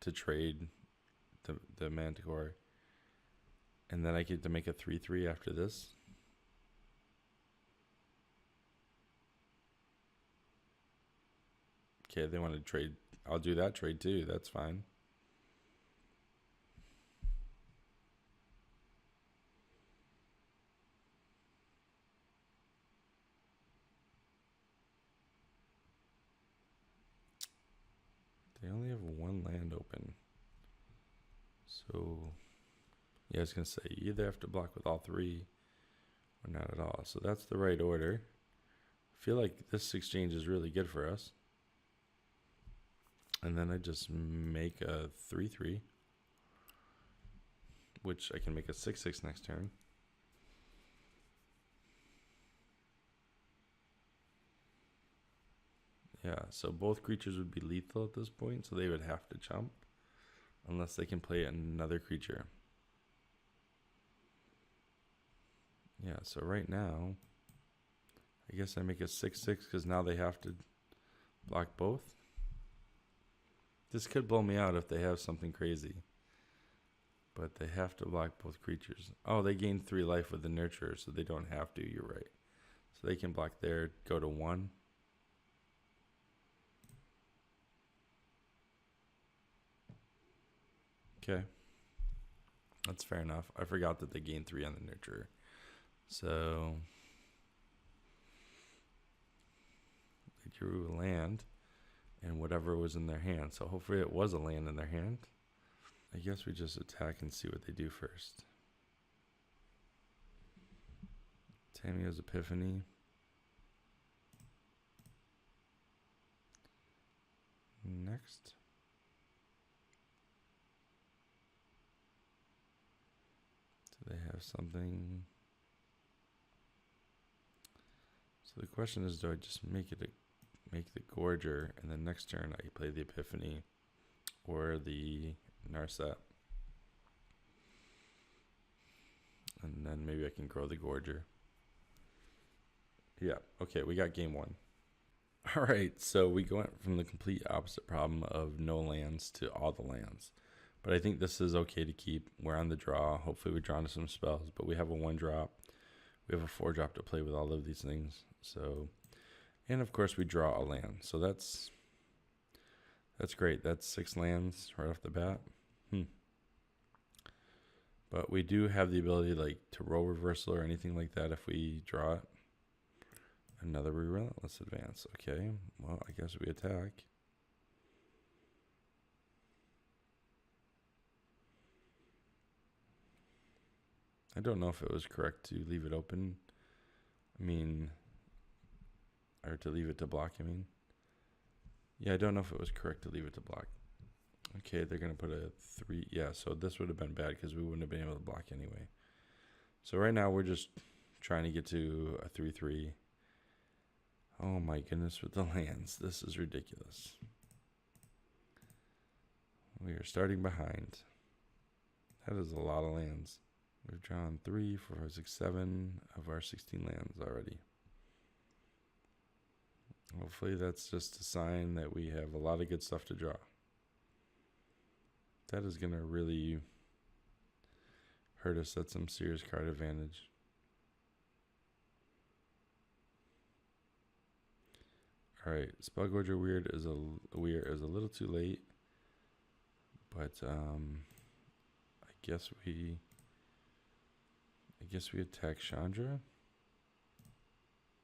to trade the Manticore, and then I get to make a 3/3 after this. Okay, they want to trade. I'll do that trade too. That's fine. They only have 1 land open. So, yeah, I was going to say, you either have to block with all 3 or not at all. So that's the right order. I feel like this exchange is really good for us. And then I just make a 3/3, which I can make a 6/6 next turn. Yeah, so both creatures would be lethal at this point, so they would have to jump unless they can play another creature. Yeah, so right now, I guess I make a 6/6 because now they have to block both. This could blow me out if they have something crazy. But they have to block both creatures. Oh, they gain 3 life with the Nurturer, so they don't have to. You're right. So they can block there, go to 1. Okay. That's fair enough. I forgot that they gain 3 on the Nurturer. So they drew a land and whatever was in their hand. So hopefully it was a land in their hand. I guess we just attack and see what they do first. Tamiyo's Epiphany. Next. Do they have something? So the question is, do I just make the Gorger, and then next turn I play the Epiphany or the Narset, and then maybe I can grow the Gorger. Yeah. Okay, we got game 1. All right, so we went from the complete opposite problem of no lands to all the lands. But I think this is okay to keep. We're on the draw. Hopefully we draw into some spells, but we have a 1-drop. We have a 4-drop to play with all of these things. So, and of course we draw a land. So that's great. That's 6 lands right off the bat. But we do have the ability like to roll reversal or anything like that if we draw it. Another Relentless Advance. Okay, well, I guess we attack. I don't know if it was correct to leave it open. I mean, or to leave it to block, I mean. Yeah, I don't know if it was correct to leave it to block. Okay, they're going to put a 3. Yeah, so this would have been bad because we wouldn't have been able to block anyway. So right now we're just trying to get to a 3/3. Oh my goodness, with the lands. This is ridiculous. We are starting behind. That is a lot of lands. We've drawn 3, 4, 5, 6, 7 of our 16 lands already. Hopefully that's just a sign that we have a lot of good stuff to draw. That is going to really hurt us at some serious card advantage. All right, Spellgorger Weird is a little too late, but I guess we attack Chandra.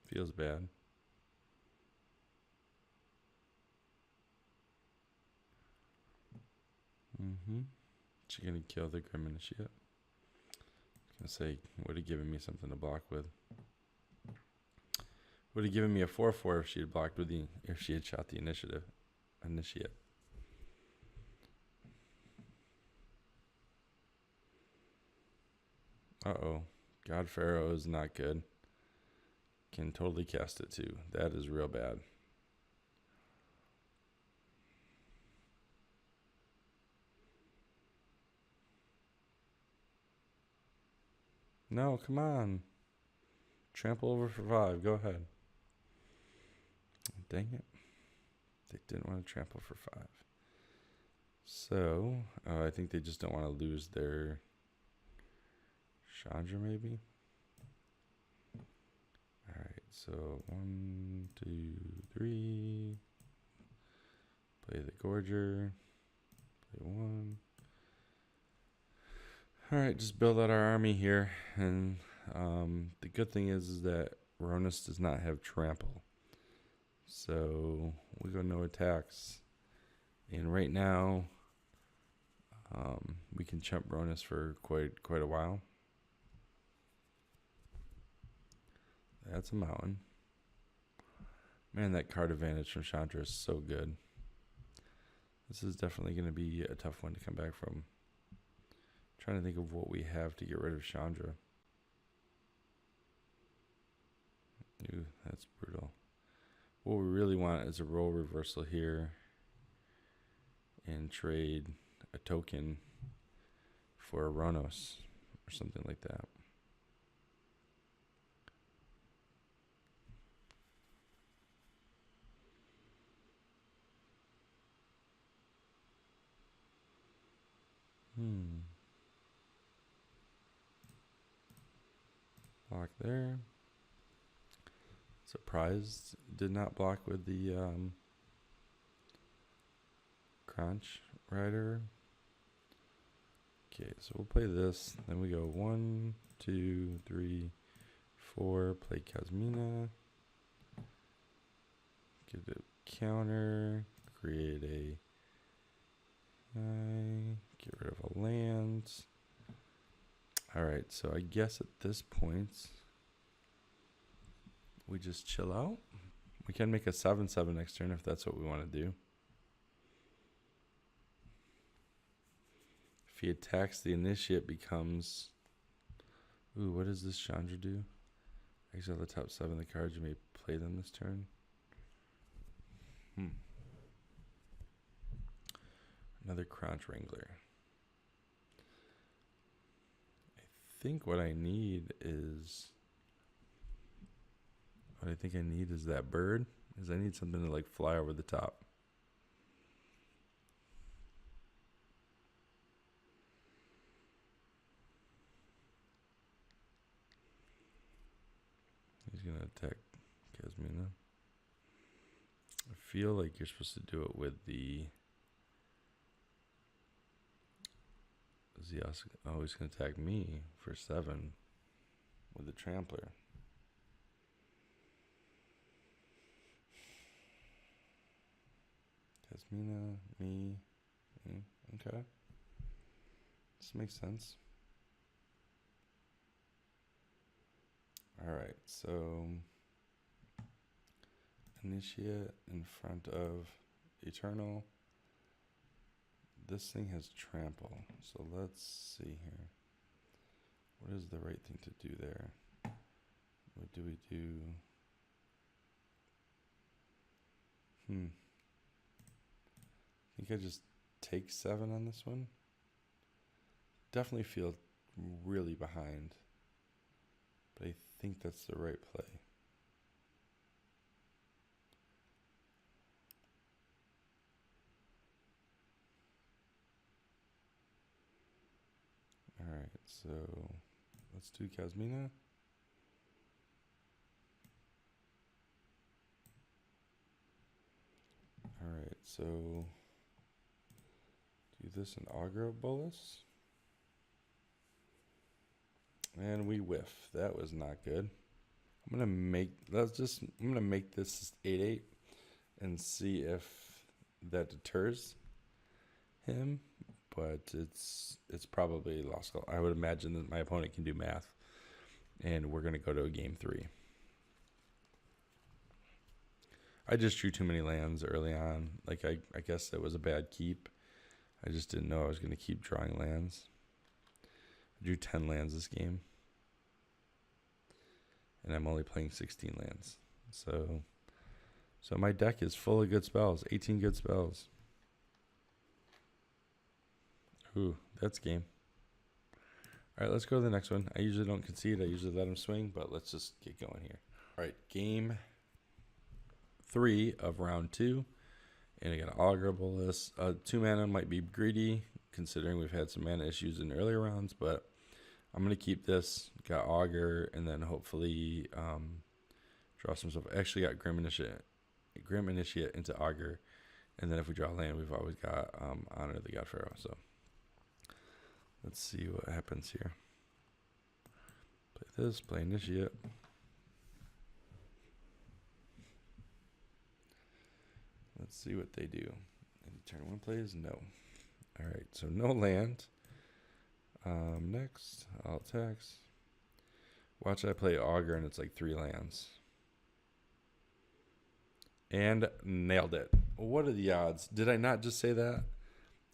Feels bad. She gonna kill the Grim Initiate. I was gonna say, would have given me something to block with. Would have given me a 4/4 if she had blocked with if she had shot the Initiate. Uh-oh. God Pharaoh is not good. Can totally cast it too. That is real bad. No, come on. Trample over for 5. Go ahead. Dang it. They didn't want to trample for 5. So, I think they just don't want to lose their Chandra, maybe? Alright, so 1, 2, 3. Play the Gorger. Play 1. Alright, just build out our army here. And the good thing is that Ronus does not have trample. So we go no attacks. And right now, we can chump Ronus for quite a while. That's a mountain. Man, that card advantage from Chandra is so good. This is definitely going to be a tough one to come back from. Trying to think of what we have to get rid of Chandra. Ooh, that's brutal. What we really want is a role reversal here and trade a token for a Ronos or something like that. Block there. Surprised did not block with the Crunch Rider. Okay, so we'll play this. Then we go 1, 2, 3, 4. Play Kazmina. Get a counter. Create a. Get rid of a land. Alright, so I guess at this point, we just chill out. We can make a 7/7 next turn if that's what we want to do. If he attacks, the initiate becomes. Ooh, what does this Chandra do? Exile the top 7 of the cards. You may play them this turn. Another Crunch Wrangler. I think what I need is. What I think I need is that bird. Is I need something to like fly over the top. He's gonna attack Kazmina. I feel like you're supposed to do it with the. Is he also always gonna attack me for 7 with the Trampler? Kazmina, me. Okay. This makes sense. Alright, so initiate in front of Eternal. This thing has trample, so let's see here. What is the right thing to do there? What do we do? I think I just take 7 on this one. Definitely feel really behind, but I think that's the right play. Alright, so let's do Kazmina. Alright, so do this in Aggro Bolus. And we whiff. That was not good. I'm gonna make this 8/8 and see if that deters him. But it's probably lost call. I would imagine that my opponent can do math, and we're gonna go to a game 3. I just drew too many lands early on. Like I guess that was a bad keep. I just didn't know I was gonna keep drawing lands. I drew 10 lands this game, and I'm only playing 16 lands. So my deck is full of good spells. 18 good spells. Ooh, that's game. All right, let's go to the next one. I usually don't concede. I usually let him swing, but let's just get going here. All right, game 3 of round 2. And I got an Augur Bolus. 2 mana might be greedy, considering we've had some mana issues in earlier rounds, but I'm going to keep this. Got Augur, and then hopefully draw some stuff. Actually got Grim Initiate into Augur. And then if we draw land, we've always got Honor the God Pharaoh. So let's see what happens here. Play this, play Initiate. Let's see what they do. Any turn 1 plays? No. Alright, so no land. Next, I'll tax. Watch I play Augur and it's like 3 lands. And nailed it. What are the odds? Did I not just say that?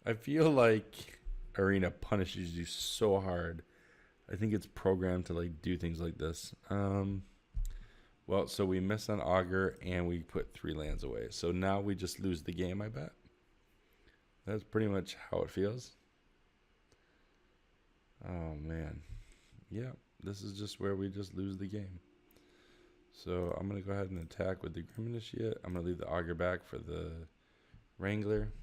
I feel like Arena punishes you so hard. I think it's programmed to like do things like this. Well, so we missed on Augur and we put 3 lands away. So now we just lose the game, I bet. That's pretty much how it feels. Oh, man. Yeah, this is just where we just lose the game. So I'm going to go ahead and attack with the Grim Initiate. I'm going to leave the Augur back for the Wrangler.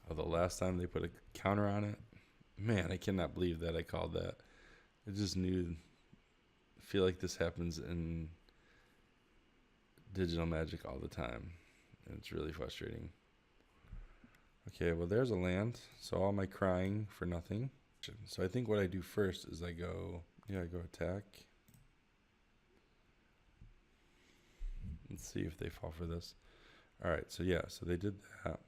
Oh, the last time they put a counter on it. Man, I cannot believe that I called that. I just knew. I feel like this happens in digital Magic all the time. And it's really frustrating. Okay, well, there's a land. So all my crying for nothing. So I think what I do first is I go attack. Let's see if they fall for this. All right, so yeah, so they did that.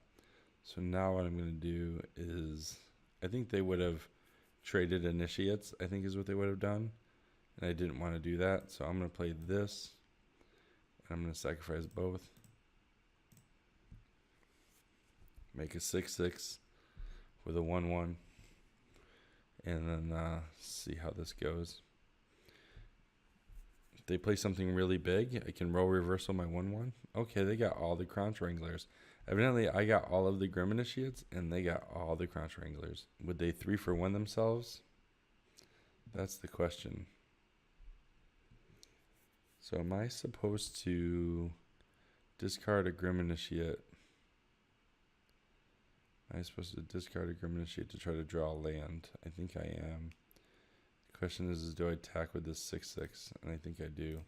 So now what I'm going to do is, I think they would have traded initiates, I think is what they would have done. And I didn't want to do that, so I'm going to play this. And I'm going to sacrifice both. Make a 6/6 with a 1/1. And then see how this goes. If they play something really big, I can roll reversal my 1/1. Okay, they got all the Crunch Wranglers. Evidently, I got all of the Grim Initiates, and they got all the Crunch Wranglers. Would they 3-for-1 themselves? That's the question. So am I supposed to discard a Grim Initiate? Am I supposed to discard a Grim Initiate to try to draw a land? I think I am. The question is do I attack with this 6/6? And I think I do.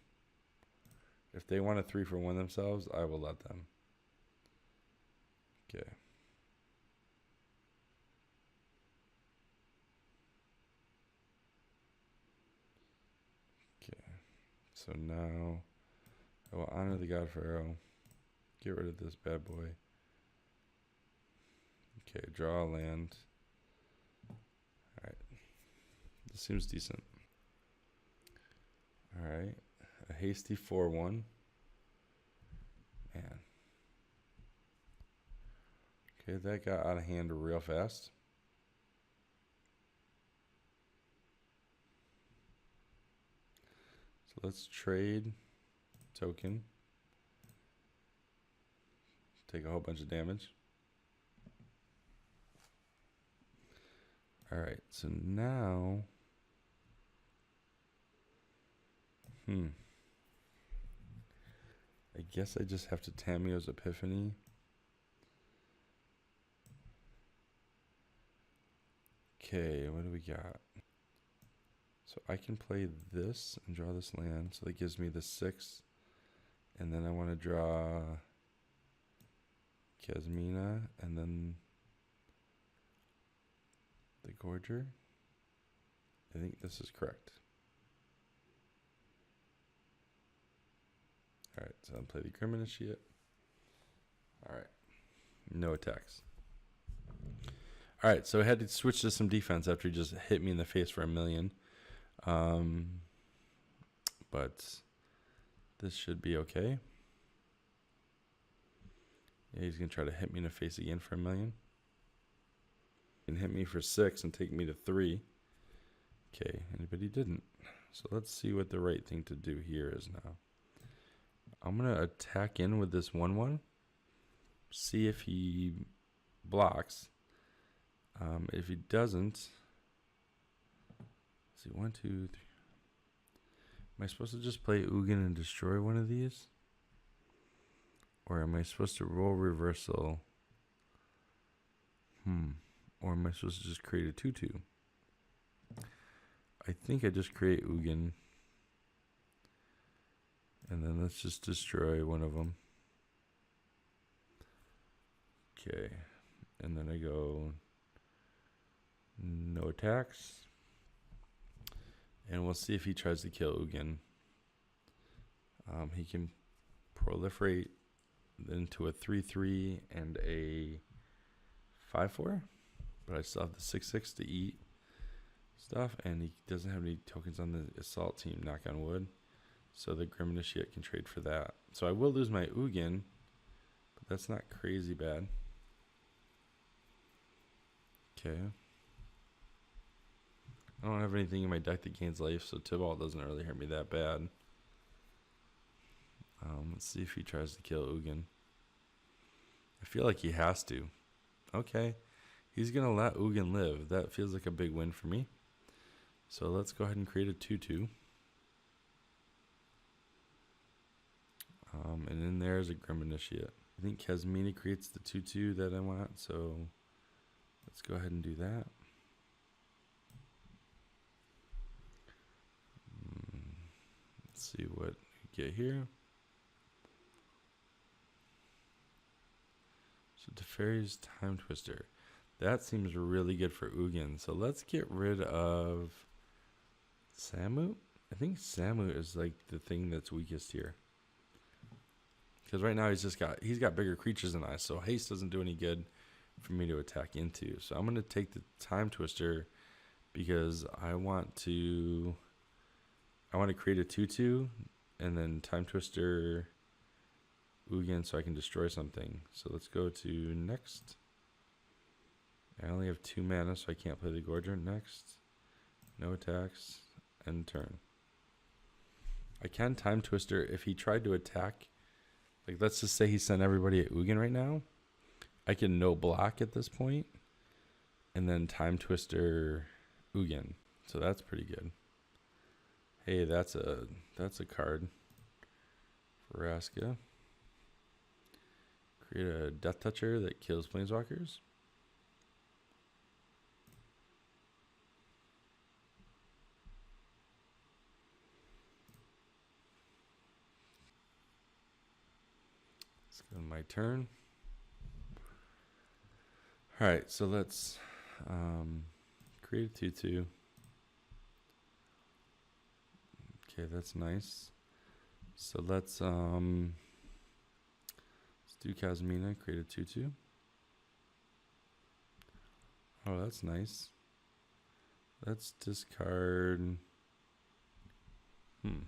If they want to 3-for-1 themselves, I will let them. Okay. Okay. So now I will honor the God Pharaoh. Get rid of this bad boy. Okay, draw a land. Alright. This seems decent. Alright. A hasty 4/1. Man. Okay, that got out of hand real fast. So let's trade token. Take a whole bunch of damage. Alright, so now I guess I just have to Tamiyo's Epiphany. Okay, what do we got? So I can play this and draw this land. So that gives me the 6. And then I want to draw Kasmina and then the Gorger. I think this is correct. Alright, so I'll play the Grim Initiate. Alright. No attacks. Alright, so I had to switch to some defense after he just hit me in the face for 1,000,000. But this should be okay. Yeah, he's going to try to hit me in the face again for 1,000,000. And hit me for 6 and take me to 3. Okay, but he didn't. So let's see what the right thing to do here is now. I'm going to attack in with this 1/1. See if he blocks. If he doesn't, let's see, 1, 2, 3. Am I supposed to just play Ugin and destroy one of these? Or am I supposed to roll reversal? Or am I supposed to just create a 2/2? I think I just create Ugin. And then let's just destroy one of them. Okay. And then I go no attacks. And we'll see if he tries to kill Ugin. He can proliferate into a 3/3 and a 5/4. But I still have the 6/6 to eat stuff. And he doesn't have any tokens on the assault team, knock on wood. So the Grim Initiate can trade for that. So I will lose my Ugin. But that's not crazy bad. Okay. I don't have anything in my deck that gains life, so Tibalt doesn't really hurt me that bad. Let's see if he tries to kill Ugin. I feel like he has to. Okay. He's going to let Ugin live. That feels like a big win for me. So let's go ahead and create a 2/2. And in there is a Grim Initiate. I think Kasmina creates the 2/2 that I want, so Let's go ahead and do that. Let's see what we get here. So Teferi's Time Twister. That seems really good for Ugin. So let's get rid of Samut. I think Samut is like the thing that's weakest here. Because right now he's got bigger creatures than I, so haste doesn't do any good for me to attack into. So I'm gonna take the Time Twister because I want to create a 2/2 and then Time Twister Ugin so I can destroy something. So let's go to next. I only have 2 mana, so I can't play the Gorger. Next. No attacks. End turn. I can Time Twister if he tried to attack. Like, let's just say he sent everybody at Ugin right now. I can no block at this point. And then Time Twister Ugin. So that's pretty good. Hey, that's a card for Vraska. Create a Death Toucher that kills Planeswalkers. Let's go on my turn. Alright, so let's create a 2/2. Okay, that's nice. So let's do Kazmina, create a 2/2. Oh, that's nice. Let's discard the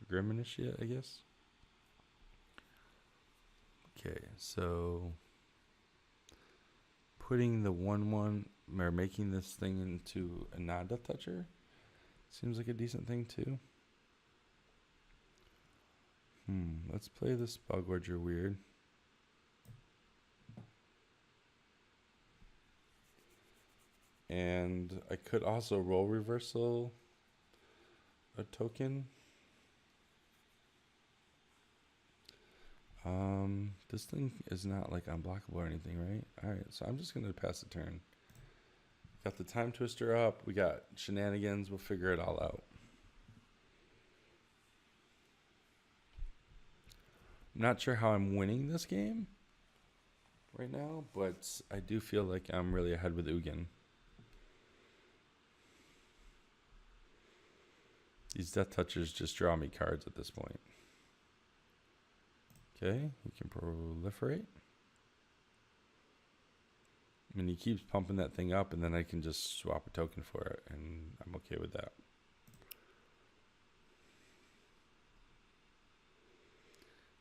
Grim Initiate, I guess. Okay, so putting the 1/1 or making this thing into a non-Death Toucher seems like a decent thing too. Let's play the Spellgorger weird. And I could also roll reversal a token. This thing is not like unblockable or anything, right? Alright, so I'm just gonna pass the turn. Got the Time Twister up, we got shenanigans, we'll figure it all out. I'm not sure how I'm winning this game right now, but I do feel like I'm really ahead with Ugin. These Death Touchers just draw me cards at this point. Okay, he can proliferate. I mean, he keeps pumping that thing up, and then I can just swap a token for it, and I'm okay with that.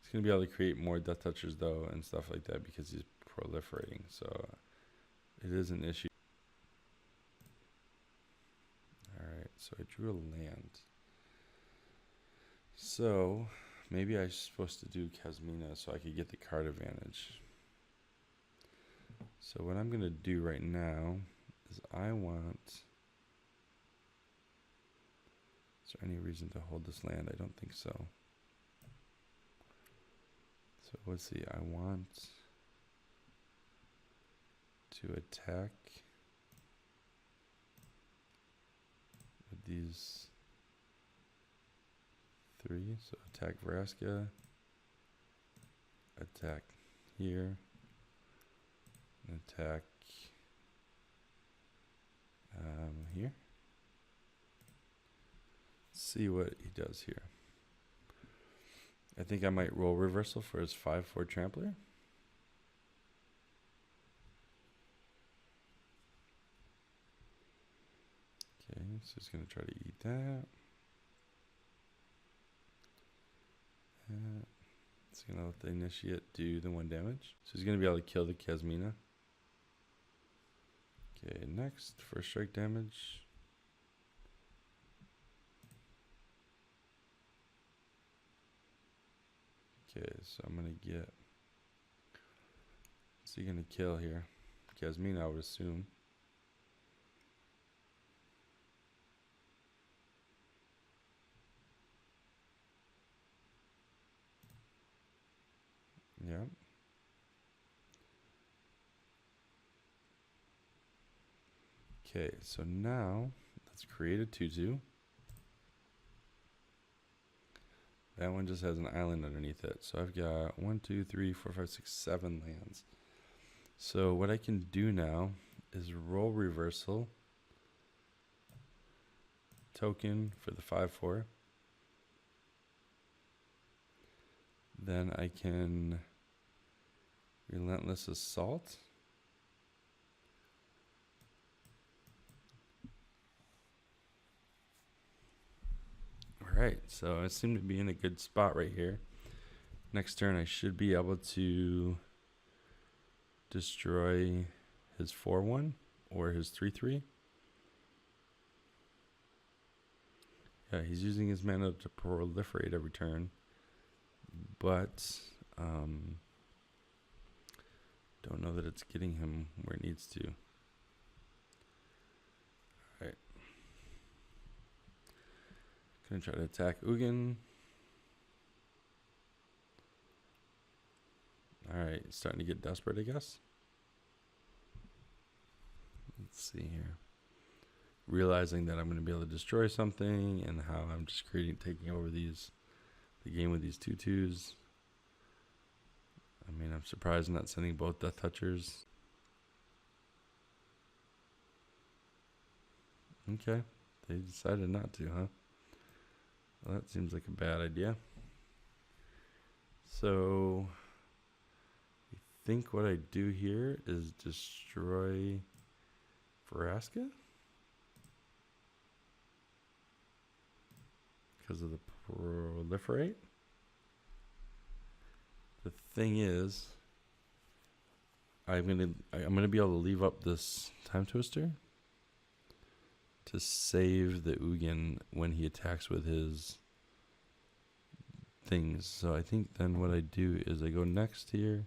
He's going to be able to create more Death Touchers, though, and stuff like that, because he's proliferating, so it is an issue. Alright, so I drew a land. So maybe I'm supposed to do Kazmina so I could get the card advantage. So what I'm going to do right now is I want... Is there any reason to hold this land? I don't think so. So let's see. I want to attack with these 3. So attack Vraska, attack here, and attack here. See what he does here. I think I might roll reversal for his 5/4 trampler. Okay, so he's going to try to eat that. It's going to let the initiate do the 1 damage. So he's going to be able to kill the Kazmina. Okay, next, first strike damage. Okay, so I'm going to get... What's he going to kill here? Kazmina, I would assume. Yeah. Okay, so now let's create a 2/2. That one just has an island underneath it. So I've got 1, 2, 3, 4, 5, 6, 7 lands. So what I can do now is roll reversal token for the 5/4. Then I can relentless assault. All right, so I seem to be in a good spot right here. Next turn, I should be able to destroy his 4/1 or his 3/3. Yeah, he's using his mana to proliferate every turn, but don't know that it's getting him where it needs to. All right. Gonna try to attack Ugin. Alright, starting to get desperate, I guess. Let's see here. Realizing that I'm going to be able to destroy something and how I'm just taking over the game with these 2/2s. I mean, I'm surprised I'm not sending both Death Touchers. Okay, they decided not to, huh? Well, that seems like a bad idea. So I think what I do here is destroy Vraska because of the proliferate. The thing is, I'm gonna be able to leave up this Time Twister to save the Ugin when he attacks with his things. So I think then what I do is I go next here.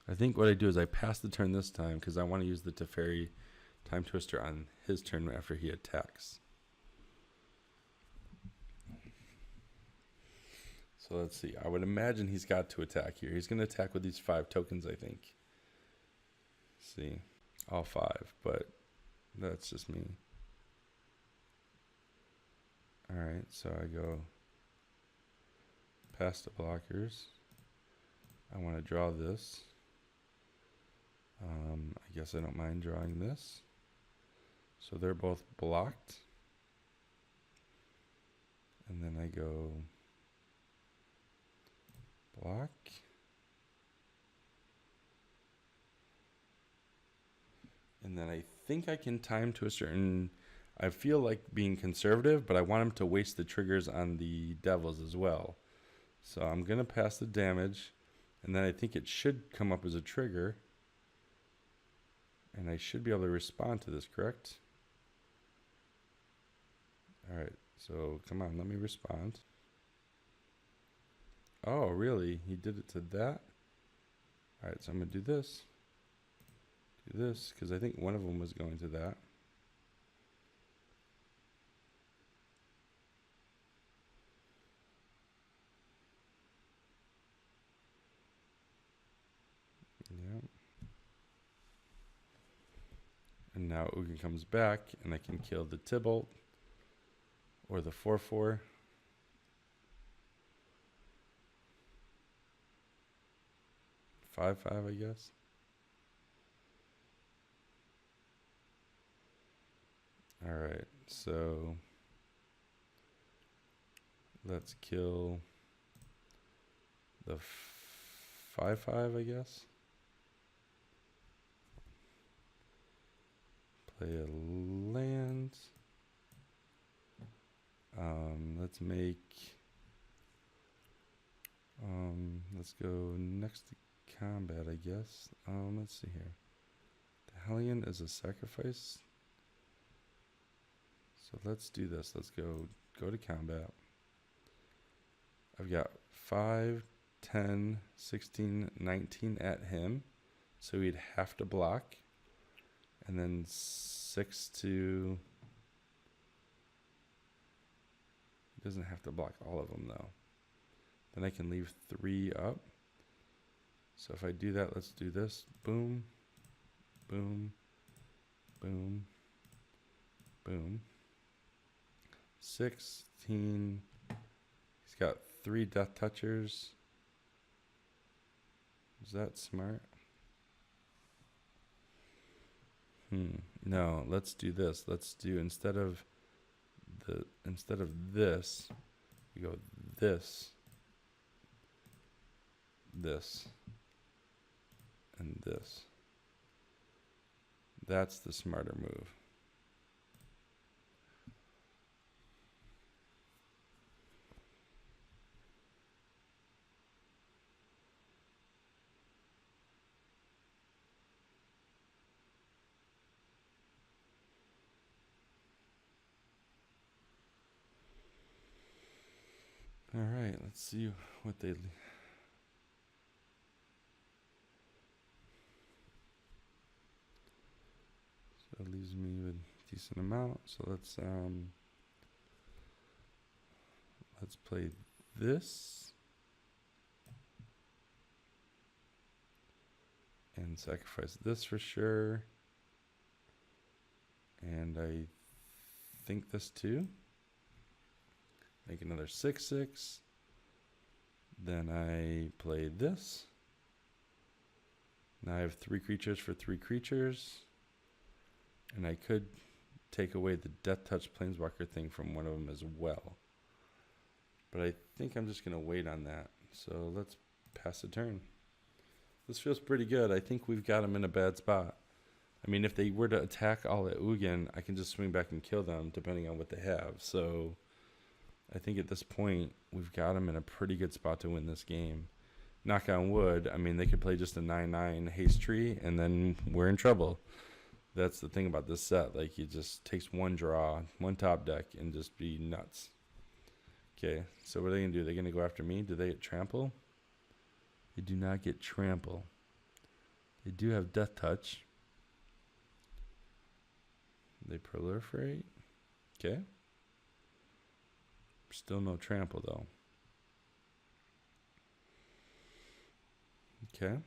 I think what I do is I pass the turn this time because I want to use the Teferi Time Twister on his turn after he attacks. So let's see. I would imagine he's got to attack here. He's going to attack with these 5 tokens, I think. See, all 5, but that's just me. All right, so I go past the blockers. I want to draw this. I guess I don't mind drawing this. So they're both blocked. And then I go block. And then I think I can Time Twister, and I feel like being conservative, but I want him to waste the triggers on the devils as well. So I'm going to pass the damage, and then I think it should come up as a trigger. And I should be able to respond to this, correct? All right, so come on, let me respond. Oh, really? He did it to that? All right, so I'm going to do this. Do this, because I think one of them was going to that. Yeah. And now Ugin comes back, and I can kill the Tybalt or the 4/4. 5/5, I guess. All right, so let's kill the 5/5, I guess. Play a land. Let's make. Let's go next to combat, I guess. Let's see here. The Hellion is a sacrifice. So let's do this. Let's go to combat. I've got 5, 10, 16, 19 at him. So he'd have to block. And then 6 to... He doesn't have to block all of them, though. Then I can leave 3 up. So if I do that, let's do this. Boom. Boom, boom, boom. 16. He's got 3 death touchers. Is that smart? No, let's do this. Let's do instead of this, we go this, this, and this. That's the smarter move. All right, let's see what they. So it leaves me with a decent amount. So let's play this and sacrifice this for sure. And I think this too. Make another 6/6. Then I play this. Now I have 3 creatures for 3 creatures. And I could take away the Death Touch Planeswalker thing from one of them as well. But I think I'm just going to wait on that. So let's pass a turn. This feels pretty good. I think we've got them in a bad spot. I mean, if they were to attack all at Ugin, I can just swing back and kill them depending on what they have. So I think at this point, we've got them in a pretty good spot to win this game. Knock on wood, I mean, they could play just a 9/9 haste tree, and then we're in trouble. That's the thing about this set. Like, it just takes one draw, one top deck, and just be nuts. Okay, so what are they going to do? They're going to go after me? Do they get trample? They do not get trample. They do have death touch. They proliferate. Okay. Still no trample, though. Okay.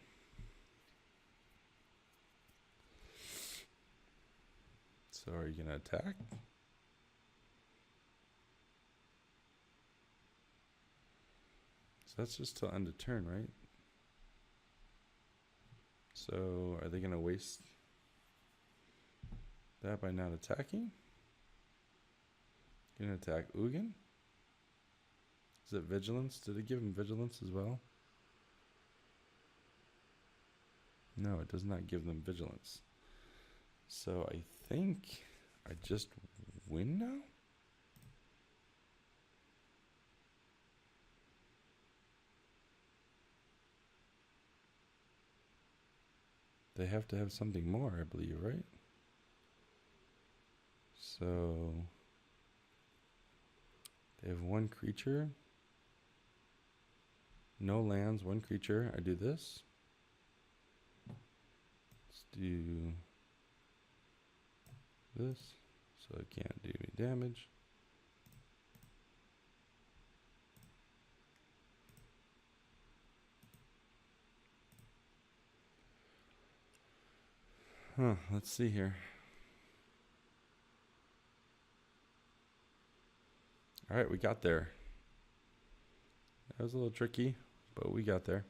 So are you going to attack? So that's just till end of turn, right? So are they going to waste that by not attacking? Going to attack Ugin? Is it vigilance? Did it give him vigilance as well? No, it does not give them vigilance. So I think I just win now? They have to have something more, I believe, right? So they have 1 creature. No lands, 1 creature. I do this. Let's do this. So it can't do any damage. Let's see here. All right, we got there. That was a little tricky, but we got there.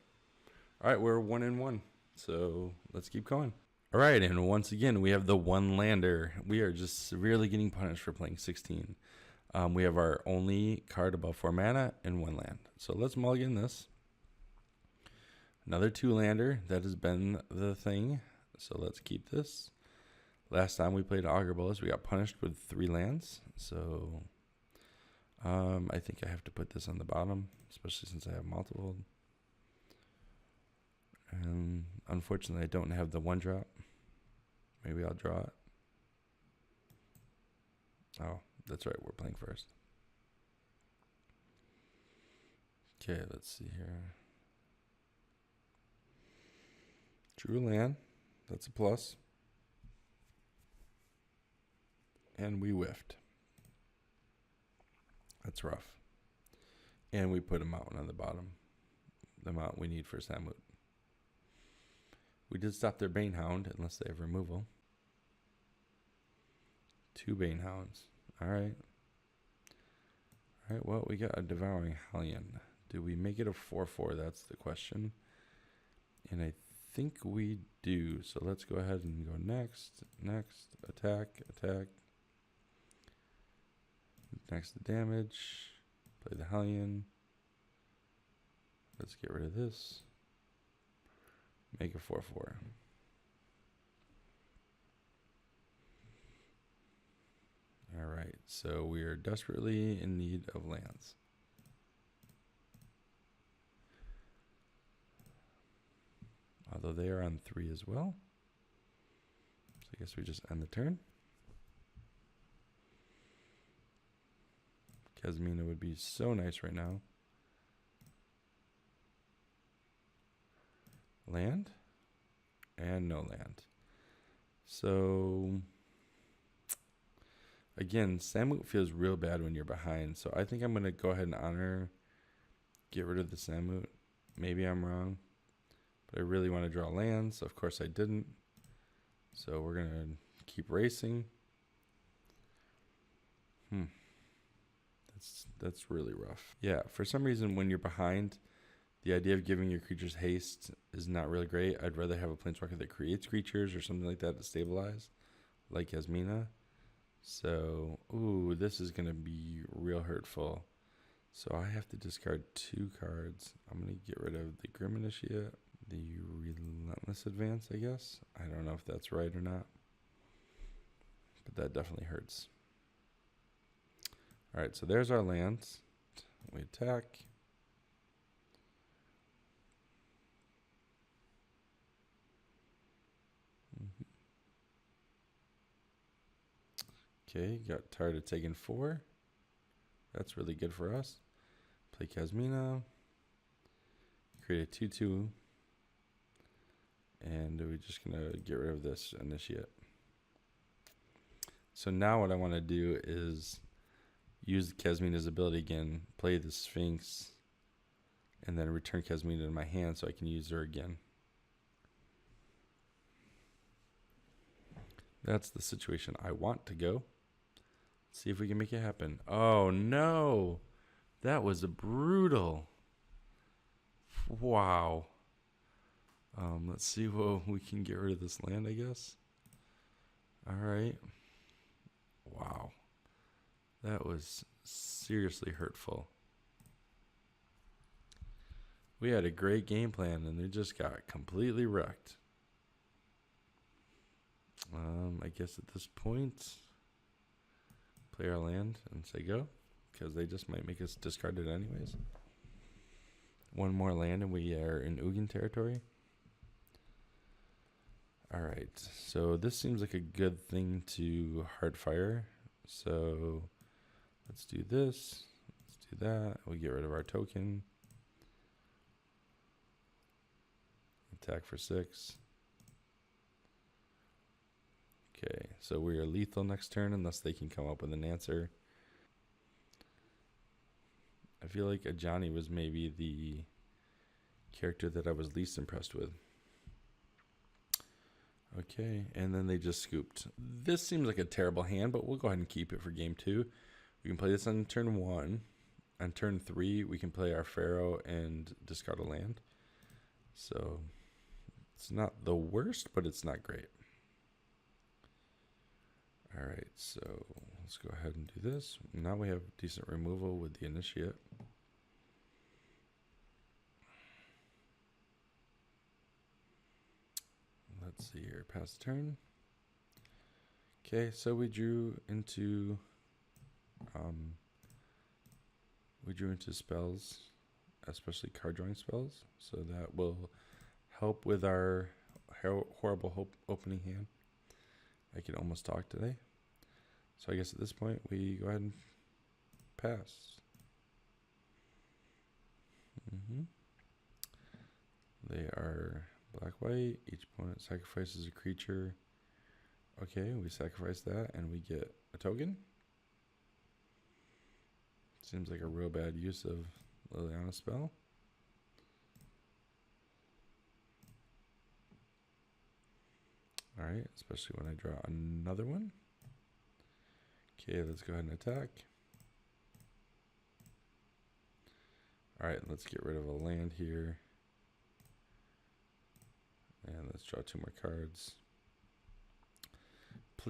All right, we're 1-1. So let's keep going. All right, and once again, we have the 1 lander. We are just severely getting punished for playing 16. We have our only card above 4 mana and 1 land. So let's mulligan this. Another 2 lander. That has been the thing. So let's keep this. Last time we played Augur Bolas, we got punished with 3 lands. So I think I have to put this on the bottom, especially since I have multiple. And unfortunately, I don't have the 1-drop. Maybe I'll draw it. Oh, that's right. We're playing first. Okay, let's see here. Drew land. That's a plus. And we whiffed. That's rough. And we put a mountain on the bottom. The amount we need for Samut. We did stop their Banehound, unless they have removal. 2 Banehounds. Alright. Alright, well, we got a Devouring Hellion. Do we make it a 4/4? That's the question. And I think we do. So let's go ahead and go next. Next. Attack. Attack. Next to damage. Play the Hellion. Let's get rid of this. Make a 4/4. Alright, so we are desperately in need of lands. Although they are on 3 as well. So I guess we just end the turn. Kasmina would be so nice right now. Land. And no land. So again, Samut feels real bad when you're behind. So I think I'm going to go ahead and honor. Get rid of the Samut. Maybe I'm wrong. But I really want to draw lands. Of course I didn't. So we're going to keep racing. That's really rough. Yeah, for some reason when you're behind, the idea of giving your creatures haste is not really great. I'd rather have a planeswalker that creates creatures or something like that to stabilize, like Yasmina. So, ooh, this is going to be real hurtful. So I have to discard 2 cards. I'm going to get rid of the Grim Initiate, the Relentless Advance, I guess. I don't know if that's right or not, but that definitely hurts. All right, so there's our lands. We attack. Okay, got tired of taking 4. That's really good for us. Play Kasmina. Create a 2/2. And we're just going to get rid of this Initiate. So now what I want to do is use Kasmina's ability again, play the Sphinx, and then return Kasmina to my hand so I can use her again. That's the situation I want to go. Let's see if we can make it happen. Oh no! That was brutal. Wow. Let's see what we can get rid of this land, I guess. Alright. Wow. That was seriously hurtful. We had a great game plan and it just got completely wrecked. I guess at this point, play our land and say go, because they just might make us discard it anyways. 1 more land and we are in Ugin territory. Alright, so this seems like a good thing to Heartfire. So let's do this. Let's do that. We get rid of our token. Attack for 6. Okay, so we are lethal next turn unless they can come up with an answer. I feel like Ajani was maybe the character that I was least impressed with. Okay, and then they just scooped. This seems like a terrible hand, but we'll go ahead and keep it for game 2. We can play this on turn 1. On turn 3, we can play our Pharaoh and discard a land. So it's not the worst, but it's not great. Alright, so let's go ahead and do this. Now we have decent removal with the Initiate. Let's see here, pass the turn. Okay, so we drew into spells, especially card drawing spells. So that will help with our horrible opening hand. I can almost talk today. So I guess at this point we go ahead and pass. They are black-white. Each opponent sacrifices a creature. Okay, we sacrifice that and we get a token. Seems like a real bad use of Liliana's spell. All right, especially when I draw another one. Okay, let's go ahead and attack. All right, let's get rid of a land here. And let's draw 2 more cards.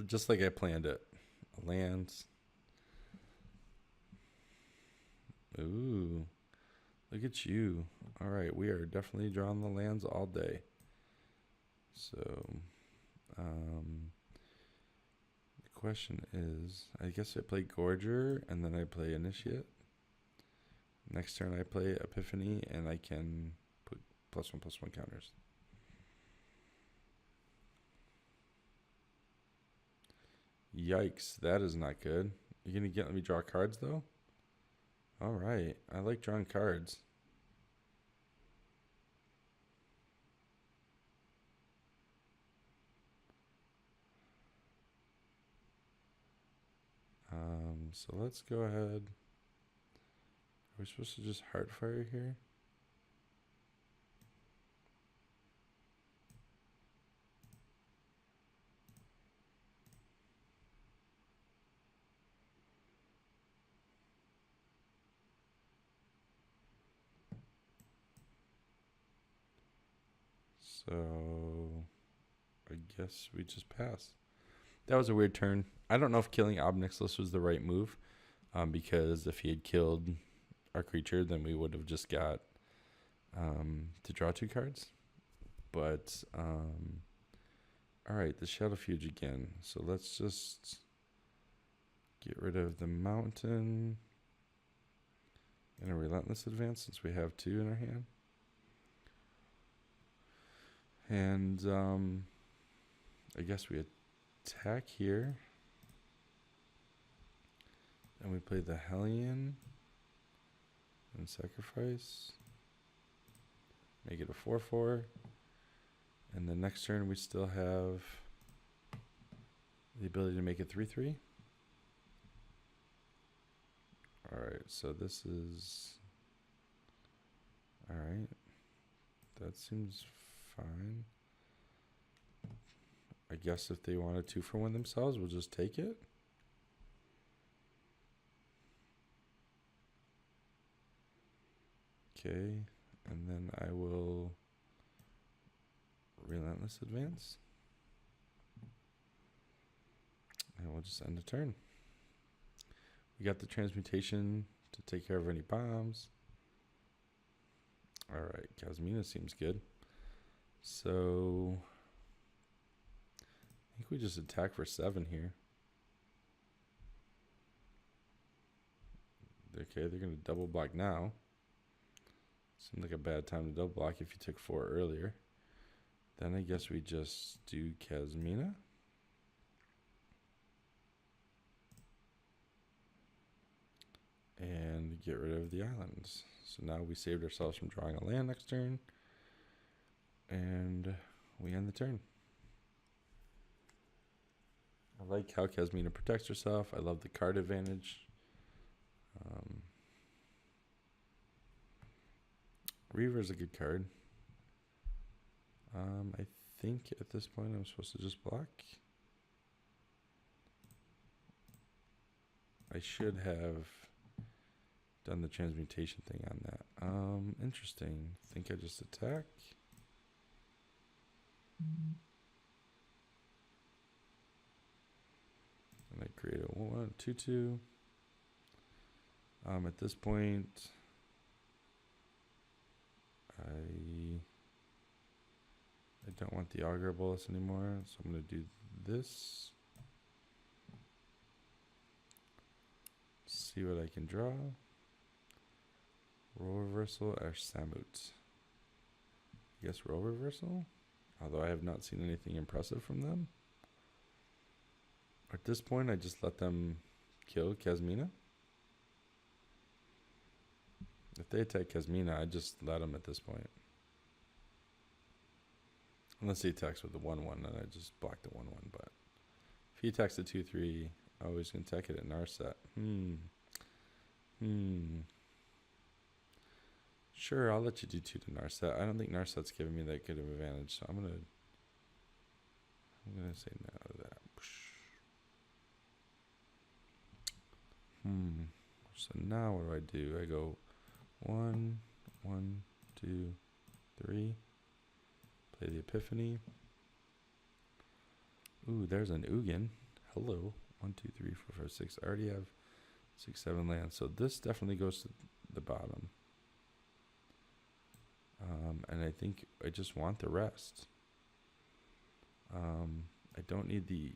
Just like I planned it. Lands. Ooh, look at you. All right, we are definitely drawing the lands all day. So, the question is, I guess I play Gorger and then I play Initiate. Next turn I play Epiphany and I can put +1/+1 counters. Yikes, that is not good. You're going to let me draw cards though? All right, I like drawing cards. So let's go ahead. Are we supposed to just Heartfire here? So I guess we just pass. That was a weird turn. I don't know if killing Obnixilus was the right move, because if he had killed our creature, then we would have just got to draw 2 cards. But all right, the Shadowfuge again. So let's just get rid of the mountain and a Relentless Advance since we have 2 in our hand. And I guess we attack here. And we play the Hellion and sacrifice. Make it a 4/4. And the next turn we still have the ability to make it 3/3. Alright, so this is... Alright. That seems fine. I guess if they want a 2-for-1 themselves, we'll just take it. Okay, and then I will Relentless Advance. And we'll just end the turn. We got the transmutation to take care of any bombs. Alright, Kazmina seems good. So I think we just attack for 7 here. Okay, they're going to double block now. Seems like a bad time to double block if you took 4 earlier. Then I guess we just do Kazmina. And get rid of the islands. So now we saved ourselves from drawing a land next turn. And we end the turn. I like how Kazmina protects herself. I love the card advantage. Reaver is a good card. I think at this point I'm supposed to just block. I should have done the transmutation thing on that. Interesting. I think I just attack. And I create a 1/2/2. At this point, I don't want the Augur Bolus anymore, so I'm going to do this. See what I can draw. Role Reversal or Samut. I guess Role Reversal, although I have not seen anything impressive from them. At this point, I just let them kill Kazmina. If they attack Kazmina, I just let them at this point. Unless he attacks with the 1/1, then I just block the 1/1. But if he attacks the 2/3, I always can attack it at Narset. Sure, I'll let you do 2 to Narset. I don't think Narset's giving me that good of an advantage, so I'm I'm gonna say no to that. So now what do? I go 1, 1, 2, 3. Play the Epiphany. Ooh, there's an Ugin. Hello. 1, 2, 3, 4, 5, 6. I already have 6, 7 lands. So this definitely goes to the bottom. And I think I just want the rest. I don't need the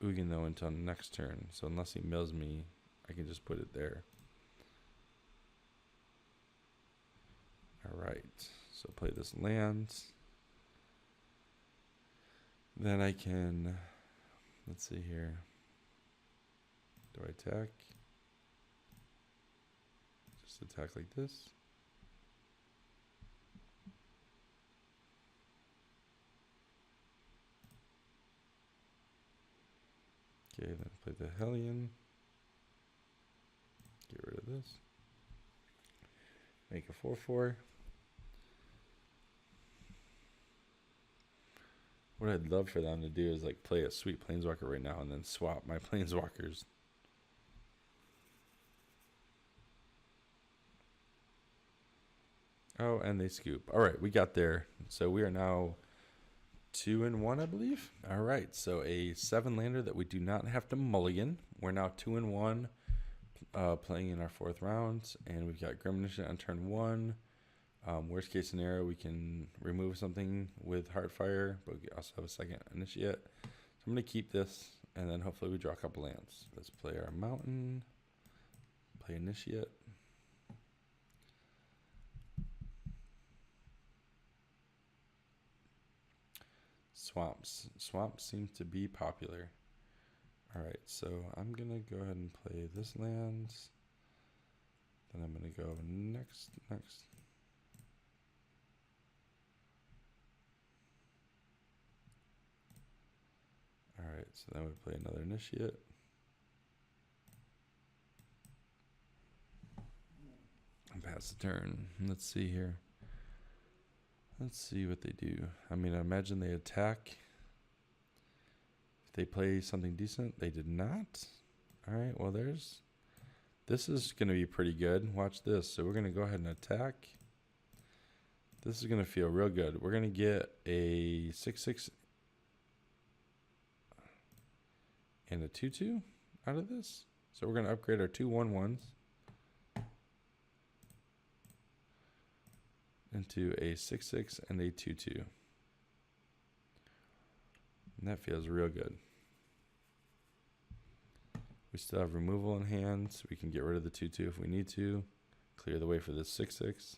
Ugin though until next turn. So unless he mills me, I can just put it there. Alright. So play this land. Then I can, let's see here. Do I attack? Just attack like this. Okay, then play the Hellion. Get rid of this. Make a 4/4. What I'd love for them to do is like play a sweet Planeswalker right now and then swap my Planeswalkers. Oh, and they scoop. All right, we got there. So we are now 2-1, I believe. All right, so a 7-lander that we do not have to mulligan. We're now 2-1, playing in our 4th round, and we've got Grim Initiate on turn 1. Worst case scenario, we can remove something with Heartfire, but we also have a 2nd Initiate. So I'm going to keep this, and then hopefully we draw a couple lands. Let's play our Mountain, play Initiate. Swamps seem to be popular. Alright, so I'm going to go ahead and play this land. Then I'm going to go next. Alright, so then we play another Initiate. And pass the turn. Let's see here. Let's see what they do. I mean, I imagine they attack. If they play something decent, they did not. Alright, well this is going to be pretty good. Watch this. So we're going to go ahead and attack. This is going to feel real good. We're going to get a 6/6 and a 2/2 out of this. So we're going to upgrade our 2 1/1s into a 6/6 and a 2/2. And that feels real good. We still have removal in hand, so we can get rid of the 2/2 if we need to. Clear the way for this 6/6.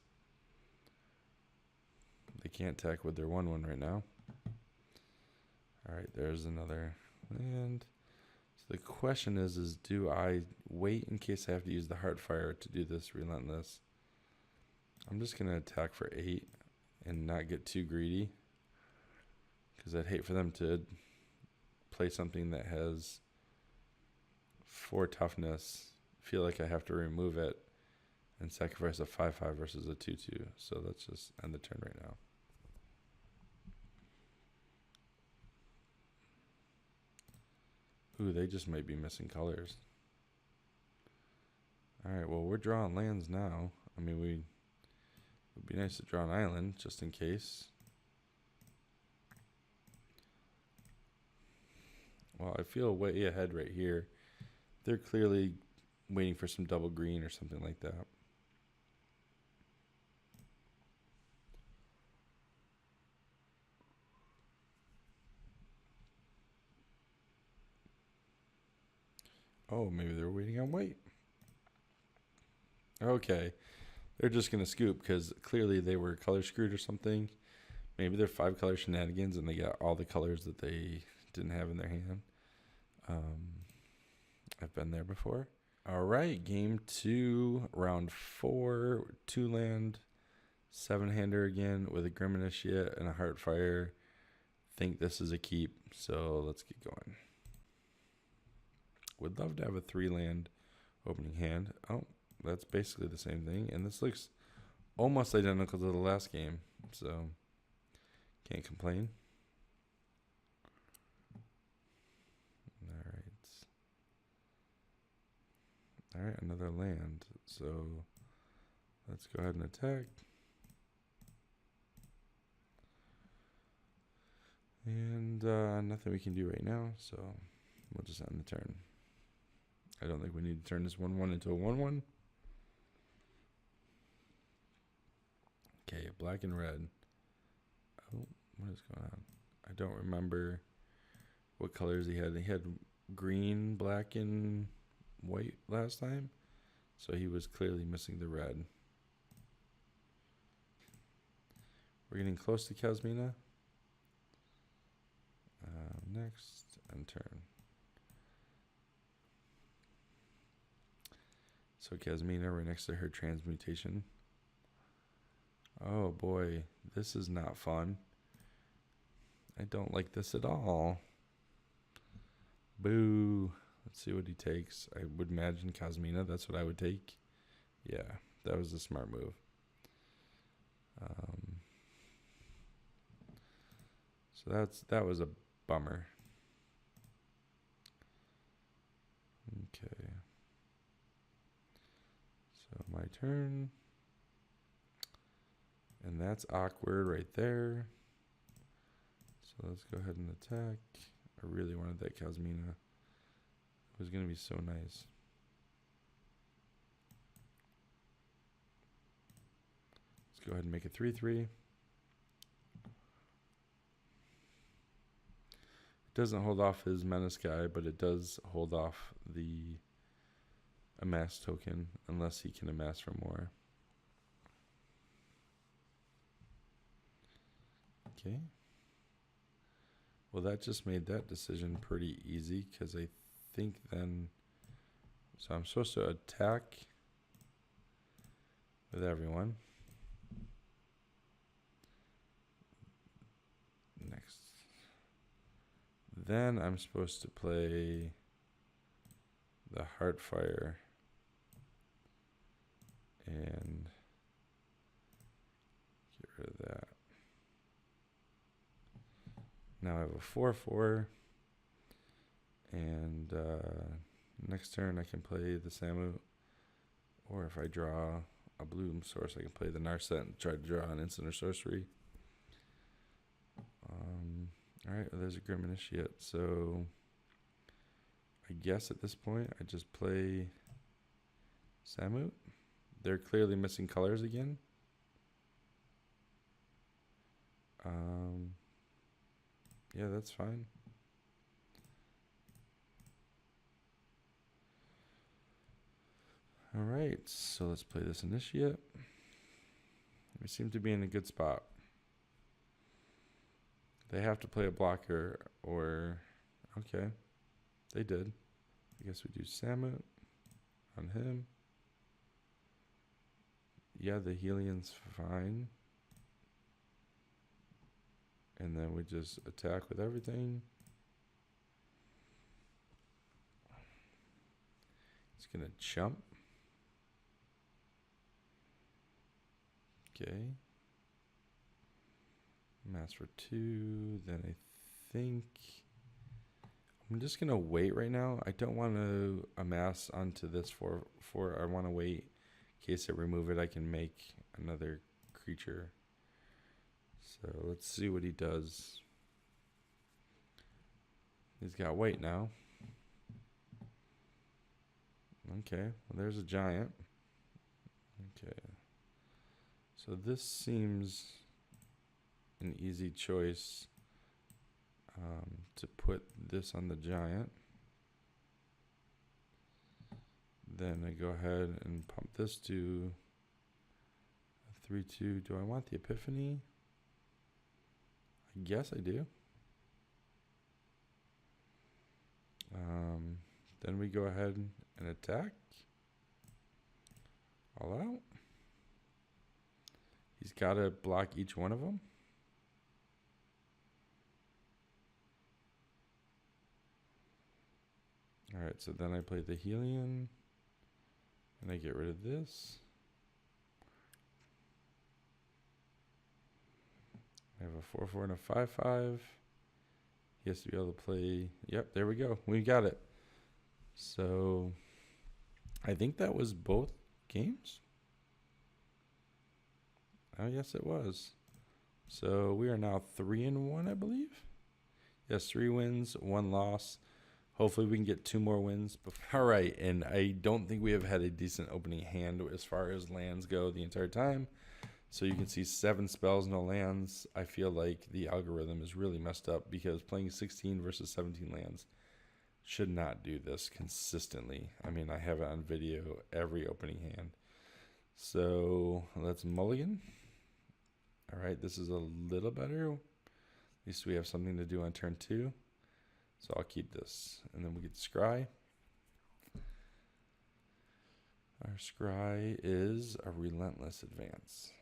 They can't attack with their 1/1 right now. Alright, there's another land. So the question is do I wait in case I have to use the Heartfire to do this Relentless? I'm just going to attack for 8 and not get too greedy, because I'd hate for them to play something that has 4 toughness, feel like I have to remove it, and sacrifice a 5/5 versus a 2/2. So let's just end the turn right now. Ooh, they just might be missing colors. Alright, well, we're drawing lands now. I mean, it would be nice to draw an island, just in case. Well, I feel way ahead right here. They're clearly waiting for some double green or something like that. Oh, maybe they're waiting on white. Okay. They're just going to scoop because clearly they were color screwed or something. Maybe they're 5-color shenanigans and they got all the colors that they didn't have in their hand. I've been there before. All right, game 2, round 4, 2-land, 7-hander again with a Grim Initiate and a Heartfire. Think this is a keep, so let's get going. Would love to have a 3-land opening hand. Oh, that's basically the same thing, and this looks almost identical to the last game, so Can't complain. All right. All right, another land. So let's go ahead and attack. And nothing we can do right now, so we'll just end the turn. I don't think we need to turn this 1-1 into a 1-1. Okay, black and red. Oh, what is going on? I don't remember what colors he had. He had green, black, and white last time, so he was clearly missing the red. We're getting close to Kazmina. Next, and turn. So Kazmina, right next to her transmutation. Oh boy, this is not fun. I don't like this at all. Boo. Let's see what he takes. I would imagine Kazmina. That's what I would take. Yeah, that was a smart move. So that was a bummer. Okay. So my turn. And that's awkward right there. So let's go ahead and attack. I really wanted that Kazmina. It was going to be so nice. Let's go ahead and make it 3-3. It doesn't hold off his Menace guy, but it does hold off the amass token unless he can amass for more. Okay. Well, that just made that decision pretty easy because I think then... So I'm supposed to attack with everyone. Next. Then I'm supposed to play the Heartfire and get rid of that. Now I have a 4/4, and next turn I can play the Samu, or if I draw a blue source, I can play the Narset and try to draw an instant or sorcery. Alright, well, there's a Grim Initiate, so I guess at this point I just play Samu. They're clearly missing colors again. Yeah, that's fine. Alright, so let's play this Initiate. We seem to be in a good spot. They have to play a blocker or... Okay, they did. I guess we do Samu on him. Yeah, the Helion's fine. And then we just attack with everything. It's gonna chump. Okay. Mass for 2. Then I think I'm just gonna wait right now. I don't want to amass onto this 4/4. I want to wait in case I remove it. I can make another creature. So let's see what he does. He's got white now. Okay, well, there's a giant. Okay. So this seems an easy choice to put this on the giant. Then I go ahead and pump this to a 3/2. Do I want the Epiphany? I guess I do. Then we go ahead and attack. All out. He's got to block each one of them. Alright, so then I play the Helion. And I get rid of this. I have a 4/4 and a 5/5. He has to be able to play. Yep, there we go. We got it. So I think that was both games. Oh, yes, it was. So we are now 3-1, I believe. Yes, 3 wins, 1 loss. Hopefully we can get 2 more wins. All right, and I don't think we have had a decent opening hand as far as lands go the entire time. So you can see 7 spells, no lands. I feel like the algorithm is really messed up because playing 16 versus 17 lands should not do this consistently. I mean, I have it on video every opening hand. So let's mulligan. All right, this is a little better. At least we have something to do on turn 2. So I'll keep this. And then we get scry. Our scry is a relentless advance.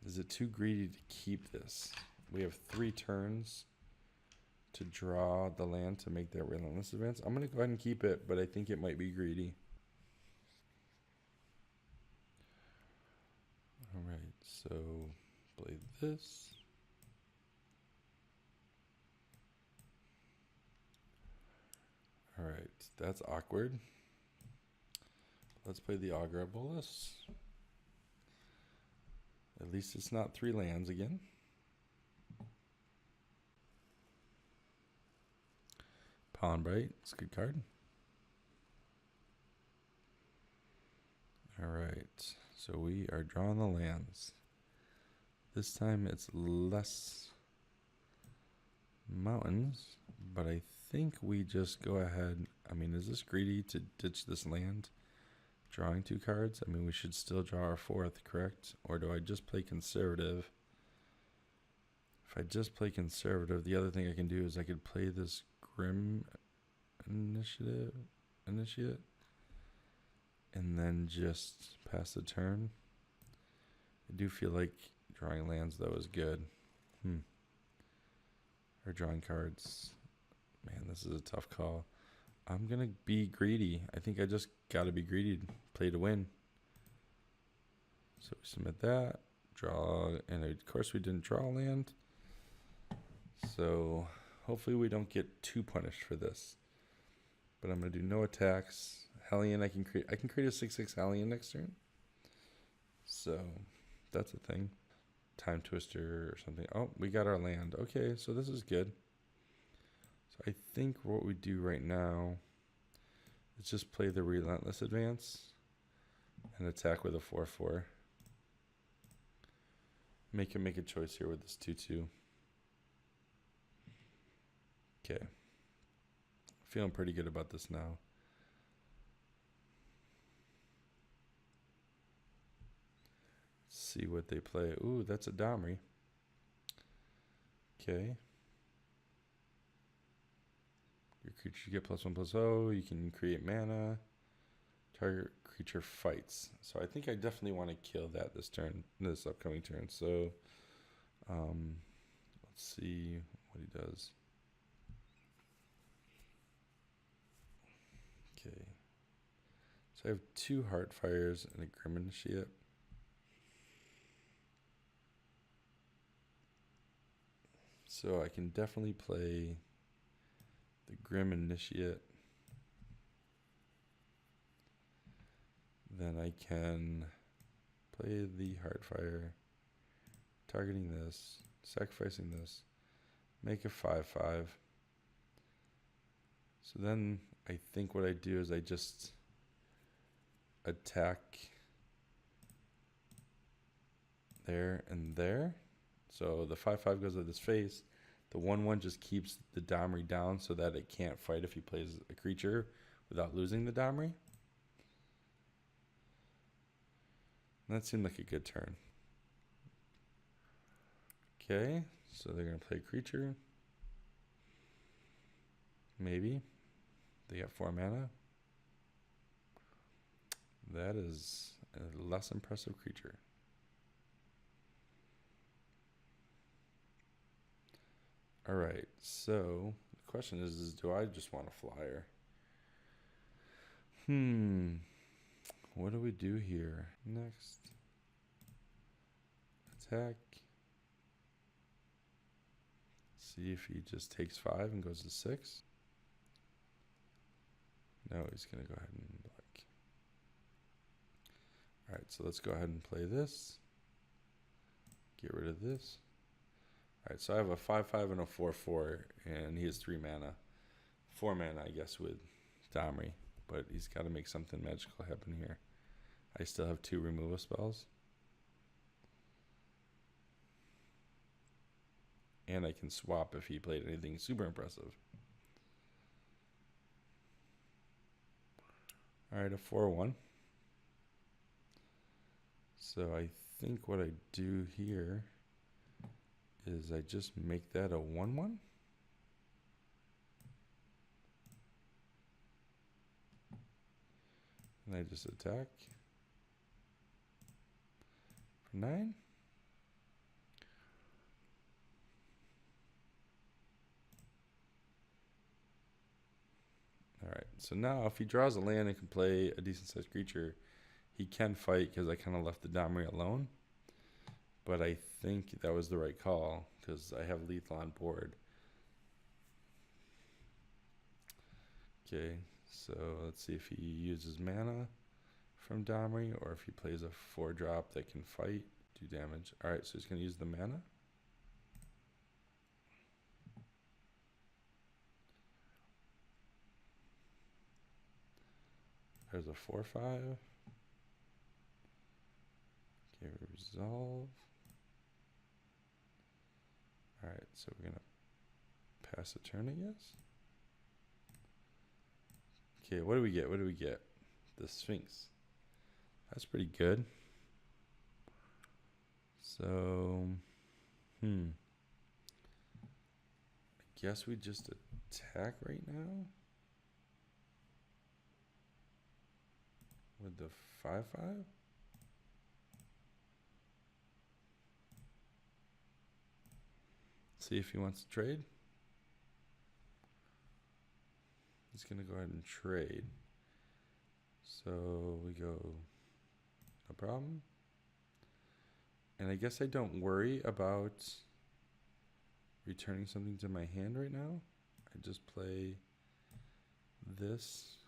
Is it too greedy to keep this? We have 3 turns to draw the land to make that relentless advance. I'm going to go ahead and keep it, but I think it might be greedy. All right, so play this. All right, that's awkward. Let's play the Augur Bolus. At least it's not 3 lands again. Pollenbright, it's a good card. All right, so we are drawing the lands. This time it's less mountains, but I think we just go ahead. I mean, is this greedy to ditch this land? Drawing 2 cards? I mean, we should still draw our 4th, correct? Or do I just play conservative? If I just play conservative, the other thing I can do is I could play this Grim Initiate, and then just pass the turn. I do feel like drawing lands, though, is good. Or drawing cards. Man, this is a tough call. I'm going to be greedy. I think I just got to be greedy. Play to win. So we submit that. Draw. And of course we didn't draw land. So hopefully we don't get too punished for this. But I'm going to do no attacks. Hellion I can create. I can create a 6/6 Hellion next turn. So that's a thing. Time Twister or something. Oh, we got our land. Okay, so this is good. So I think what we do right now is just play the Relentless Advance and attack with a 4/4. Make a choice here with this 2/2. Okay. Feeling pretty good about this now. See what they play. Ooh, that's a Domri. Okay. Your creature get +1/+0. You can create mana. Target creature fights. So I think I definitely want to kill that this turn, this upcoming turn. So let's see what he does. Okay. So I have 2 Heartfires and a Grim Initiate. So I can definitely play the Grim Initiate. Then I can play the Heartfire, targeting this, sacrificing this, make a 5/5. So then I think what I do is I just attack there and there. So the 5/5 goes to this face. The 1/1 just keeps the Domri down so that it can't fight if he plays a creature without losing the Domri. And that seemed like a good turn. Okay, so they're going to play creature. Maybe. They got 4 mana. That is a less impressive creature. All right, so the question is do I just want a flyer? What do we do here? Next. Attack. See if he just takes 5 and goes to 6. No, he's going to go ahead and like. All right, so let's go ahead and play this. Get rid of this. All right, so I have a 5/5 and a 4/4, and he has 3 mana. 4 mana, I guess, with Domri, but he's got to make something magical happen here. I still have 2 removal spells. And I can swap if he played anything super impressive. All right, a 4/1. So I think what I do here is I just make that a 1/1. And I just attack for 9. All right, so now if he draws a land and can play a decent sized creature, he can fight because I kind of left the Domri alone. But I think that was the right call because I have lethal on board. Okay, so let's see if he uses mana from Domri or if he plays a 4-drop that can fight, do damage. All right, so he's going to use the mana. There's a 4/5. Okay, resolve. All right, so we're going to pass a turn, I guess. Okay, what do we get? What do we get? The Sphinx. That's pretty good. So, I guess we just attack right now with the 5/5. See if he wants to trade. He's going to go ahead and trade. So we go, no problem. And I guess I don't worry about returning something to my hand right now. I just play this.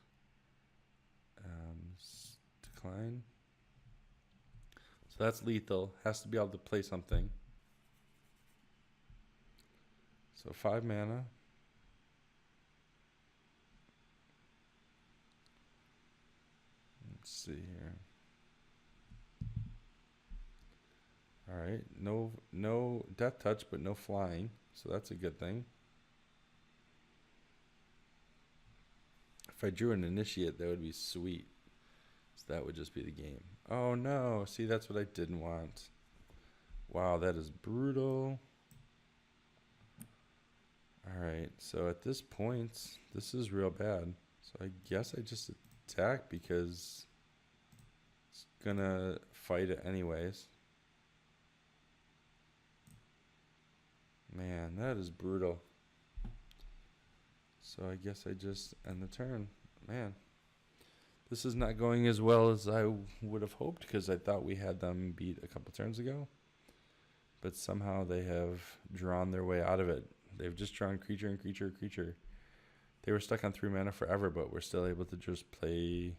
Decline. So that's lethal. Has to be able to play something. So 5 mana. Let's see here. All right, no death touch, but no flying, so that's a good thing. If I drew an initiate, that would be sweet. So that would just be the game. Oh no, see, that's what I didn't want. Wow, that is brutal. All right, so at this point, this is real bad. So I guess I just attack because it's gonna fight it anyways. Man, that is brutal. So I guess I just end the turn. Man, this is not going as well as I would have hoped because I thought we had them beat a couple turns ago. But somehow they have drawn their way out of it. They've just drawn creature and creature and creature. They were stuck on 3 mana forever, but we're still able to just play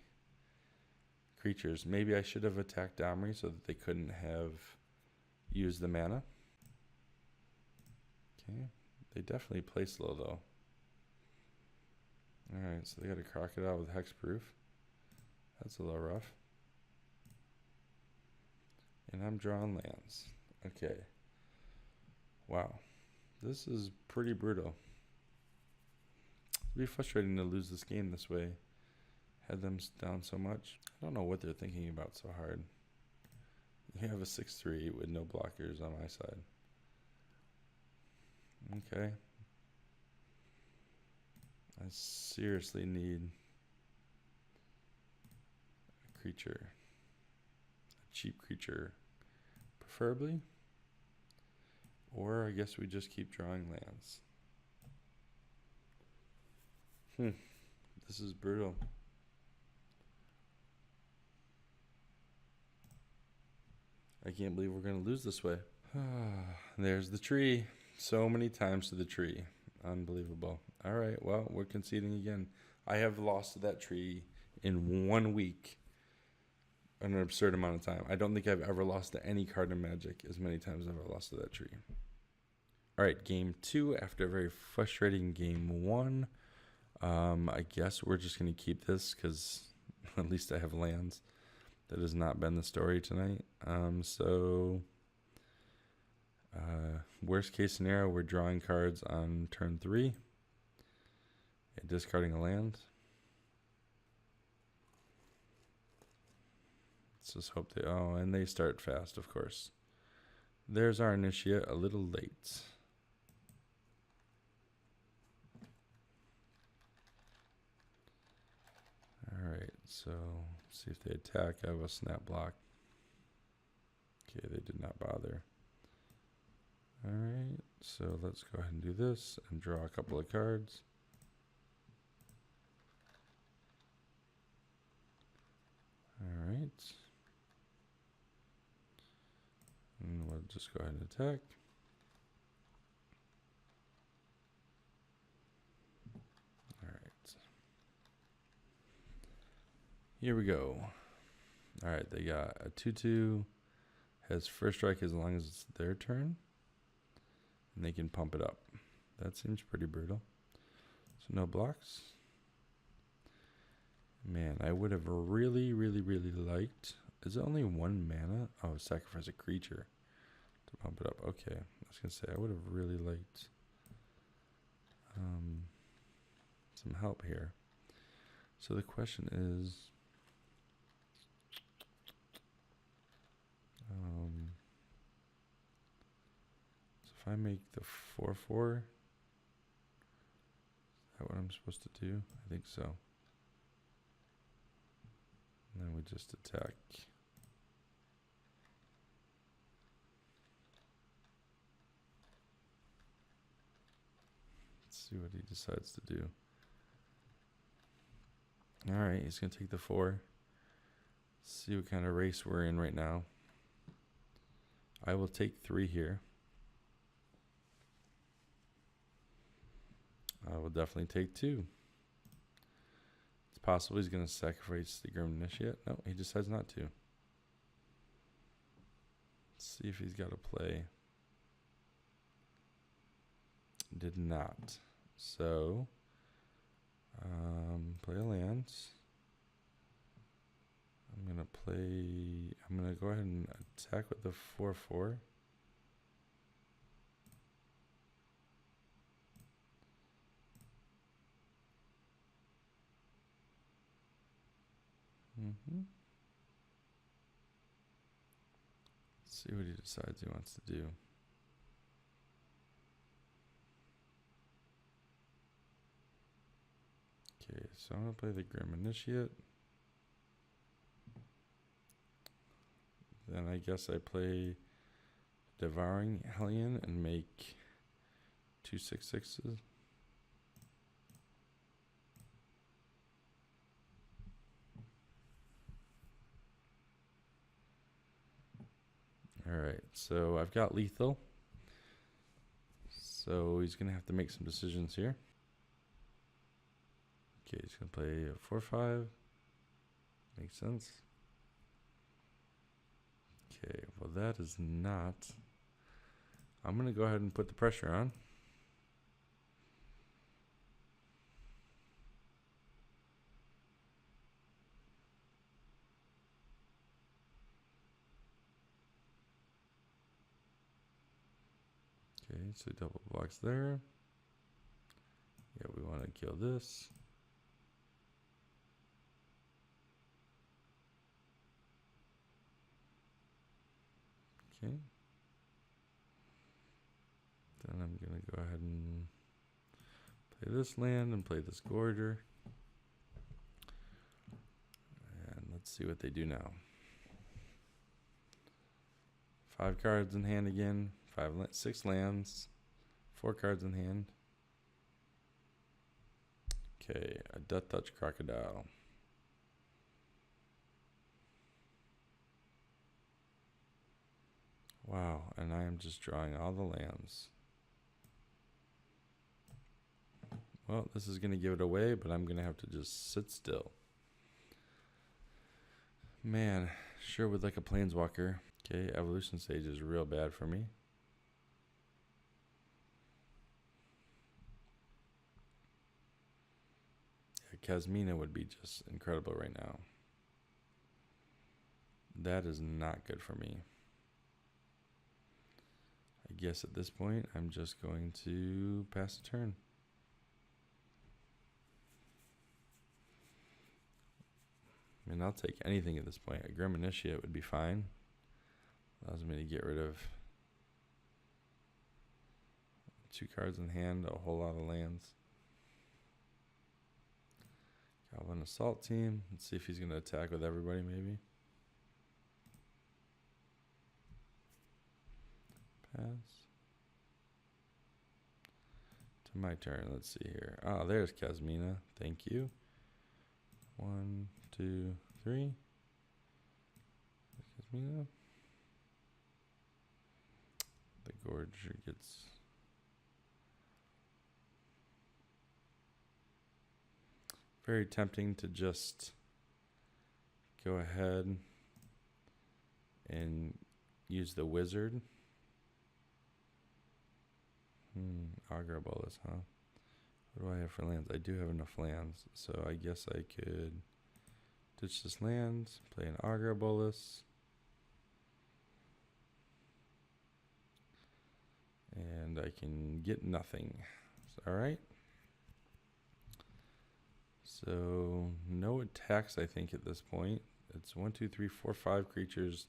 creatures. Maybe I should have attacked Domri so that they couldn't have used the mana. Okay, they definitely play slow though. Alright, so they got a Crocodile with Hexproof. That's a little rough. And I'm drawing lands. Okay. Wow. This is pretty brutal. It'd be frustrating to lose this game this way. Had them down so much. I don't know what they're thinking about so hard. You have a 6/3 with no blockers on my side. Okay. I seriously need a creature. A cheap creature. Preferably. Or I guess we just keep drawing lands. This is brutal. I can't believe we're going to lose this way. There's the tree. So many times to the tree. Unbelievable. All right, well, we're conceding again. I have lost to that tree in 1 week an absurd amount of time. I don't think I've ever lost to any card in Magic as many times as I've ever lost to that tree. All right, game 2 after a very frustrating game 1. I guess we're just going to keep this because at least I have lands. That has not been the story tonight. Worst case scenario, we're drawing cards on turn 3 and discarding a land. Let's just hope they... Oh, and they start fast, of course. There's our initiate, a little late. Alright, so see if they attack. I have a snap block. Okay, they did not bother. Alright, so let's go ahead and do this and draw a couple of cards. Alright. And we'll just go ahead and attack. Alright. Here we go. Alright, they got a 2/2. Has first strike as long as it's their turn. And they can pump it up. That seems pretty brutal. So no blocks. Man, I would have really liked... Is it only 1 mana? Oh, sacrifice a creature to pump it up. Okay, I was going to say, I would have really liked some help here. So the question is... so if I make the 4/4, is that what I'm supposed to do? I think so. And then we just attack. Let's see what he decides to do. Alright, he's going to take the 4. See what kind of race we're in right now. I will take 3 here. I will definitely take 2. It's possible he's going to sacrifice the Grim Initiate. No, he decides not to. Let's see if he's got a play. Did not. So, play a land. I'm going to go ahead and attack with the 4/4. Let's see what he decides he wants to do. Okay, so I'm going to play the Grim Initiate. Then I guess I play Devouring Hellion and make 2 6/6s. Alright, so I've got lethal. So he's going to have to make some decisions here. Okay, he's going to play a 4/5. Makes sense. Okay, well that is not... I'm going to go ahead and put the pressure on. Okay, so double blocks there. Yeah, we want to kill this. Okay. Then I'm going to go ahead and play this land and play this Gorger. And let's see what they do now. 5 cards in hand again. 6 lands. 4 cards in hand. Okay, a Death Touch Crocodile. Wow, and I am just drawing all the lands. Well, this is going to give it away, but I'm going to have to just sit still. Man, sure would like a planeswalker. Okay, evolution stage is real bad for me. Yeah, Kasmina would be just incredible right now. That is not good for me. I guess at this point, I'm just going to pass a turn. I mean, I'll take anything at this point. A Grim Initiate would be fine. Allows me to get rid of 2 cards in hand, a whole lot of lands. Goblin Assault Team. Let's see if he's going to attack with everybody, maybe. Pass. To my turn. Let's see here. Oh, there's Kasmina. Thank you. 1, 2, 3. Kasmina. The Gorger gets... Very tempting to just go ahead and use the wizard. Augur Bolus, huh? What do I have for lands? I do have enough lands, so I guess I could ditch this land, play an Augur Bolus, and I can get nothing. Alright. So, no attacks, I think, at this point. It's 1, 2, 3, 4, 5 creatures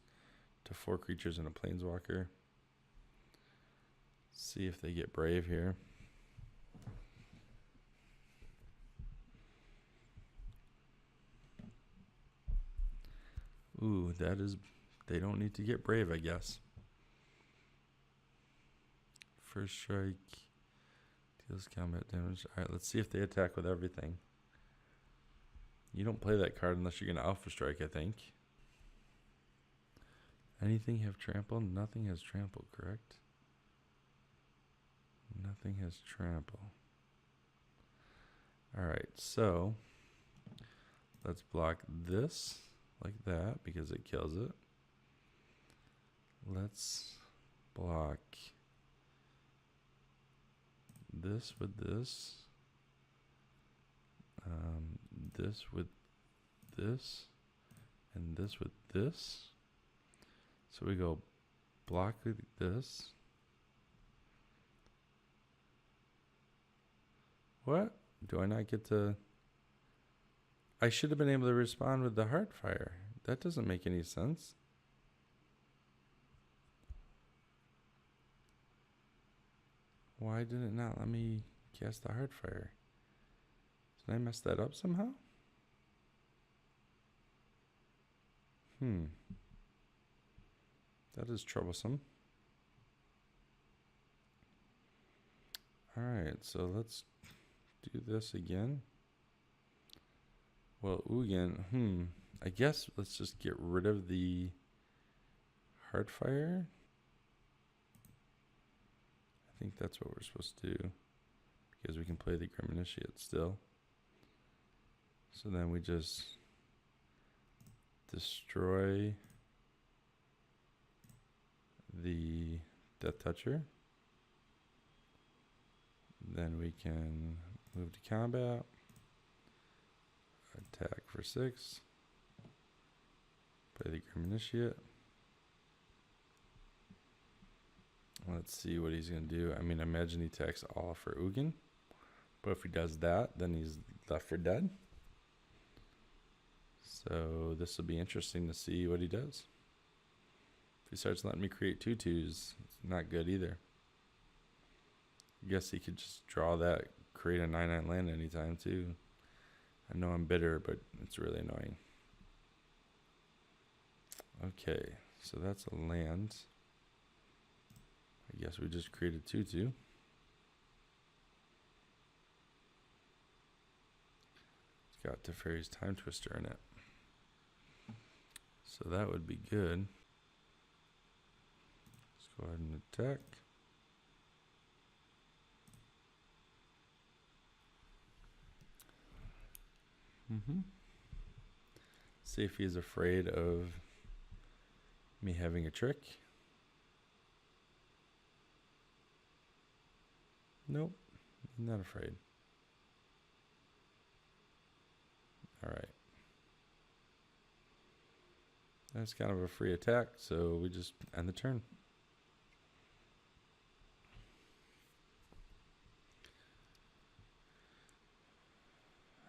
to 4 creatures and a planeswalker. See if they get brave here. Ooh, that is... They don't need to get brave, I guess. First strike deals combat damage. Alright, let's see if they attack with everything. You don't play that card unless you're going to Alpha Strike, I think. Anything have trample? Nothing has trample, correct? Nothing has trample. Alright, so let's block this like that because it kills it. Let's block this with this. This with this. And this with this. So we go block with this. What? Do I not get to... I should have been able to respond with the Heartfire. That doesn't make any sense. Why did it not let me cast the Heartfire? Did I mess that up somehow? That is troublesome. Alright, so let's do this again. Well, Ugin, I guess let's just get rid of the Heartfire. I think that's what we're supposed to do. Because we can play the Grim Initiate still. So then we just destroy the Death Toucher. Then we can move to combat. Attack for 6. Play the Grim Initiate. Let's see what he's going to do. I mean, I imagine he attacks all for Ugin. But if he does that, then he's left for dead. So this will be interesting to see what he does. If he starts letting me create 2/2s, it's not good either. I guess he could just draw that, create a 9/9 land anytime too. I know I'm bitter, but it's really annoying. Okay, so that's a land. I guess we just created 2/2. It's got Teferi's Time Twister in it. So that would be good. Let's go ahead and attack. Mm-hmm. See if he's afraid of me having a trick. Nope, not afraid. All right. That's kind of a free attack, so we just end the turn.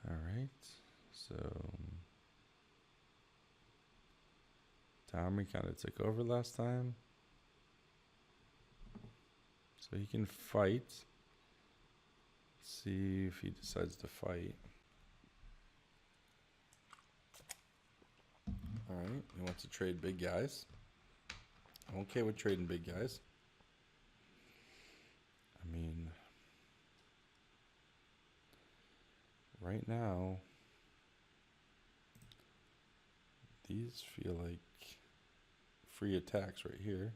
All right. So Tommy kind of took over last time. So he can fight. Let's see if he decides to fight. All right. He wants to trade big guys. I'm okay with trading big guys. I mean, right now, these feel like free attacks right here.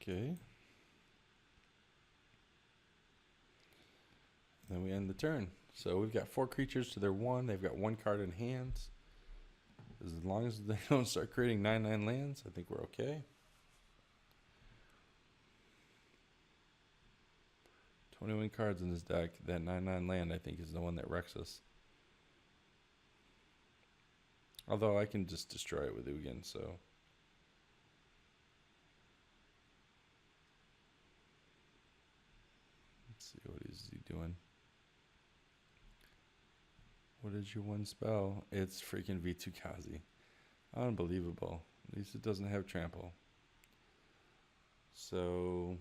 Okay. Then we end the turn. So we've got 4 creatures to their 1. They've got 1 card in hand. As long as they don't start creating 9/9 lands, I think we're okay. 21 cards in this deck. That 9/9 land, I think, is the one that wrecks us. Although I can just destroy it with Ugin, so. Let's see, what is he doing? What is your one spell? It's freaking V2 Kazi. Unbelievable. At least it doesn't have trample. So,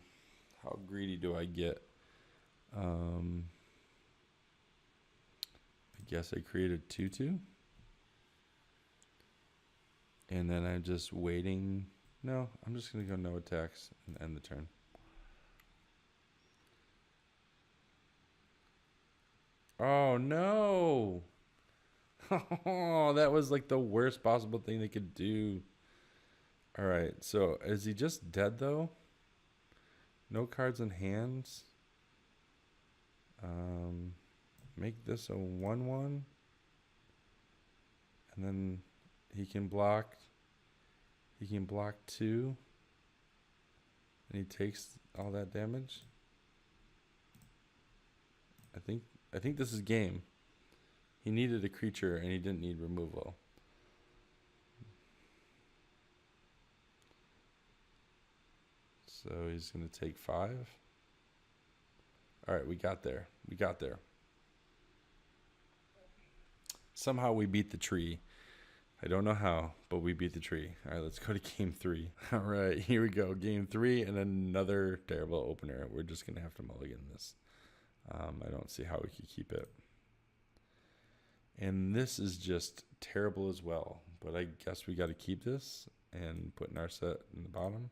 how greedy do I get? I guess I created 2/2. And then I'm just waiting. No, I'm just going to go no attacks and end the turn. Oh, no. Oh, that was like the worst possible thing they could do. All right. So is he just dead, though? No cards in hands. Make this a 1/1. And then he can block. He can block 2. And he takes all that damage. I think this is game. He needed a creature and he didn't need removal. So he's going to take 5. All right, we got there. We got there. Somehow we beat the tree. I don't know how, but we beat the tree. All right, let's go to game 3. All right, here we go. Game 3 and another terrible opener. We're just going to have to mulligan this. I don't see how we could keep it. And this is just terrible as well. But I guess we got to keep this and put Narset in the bottom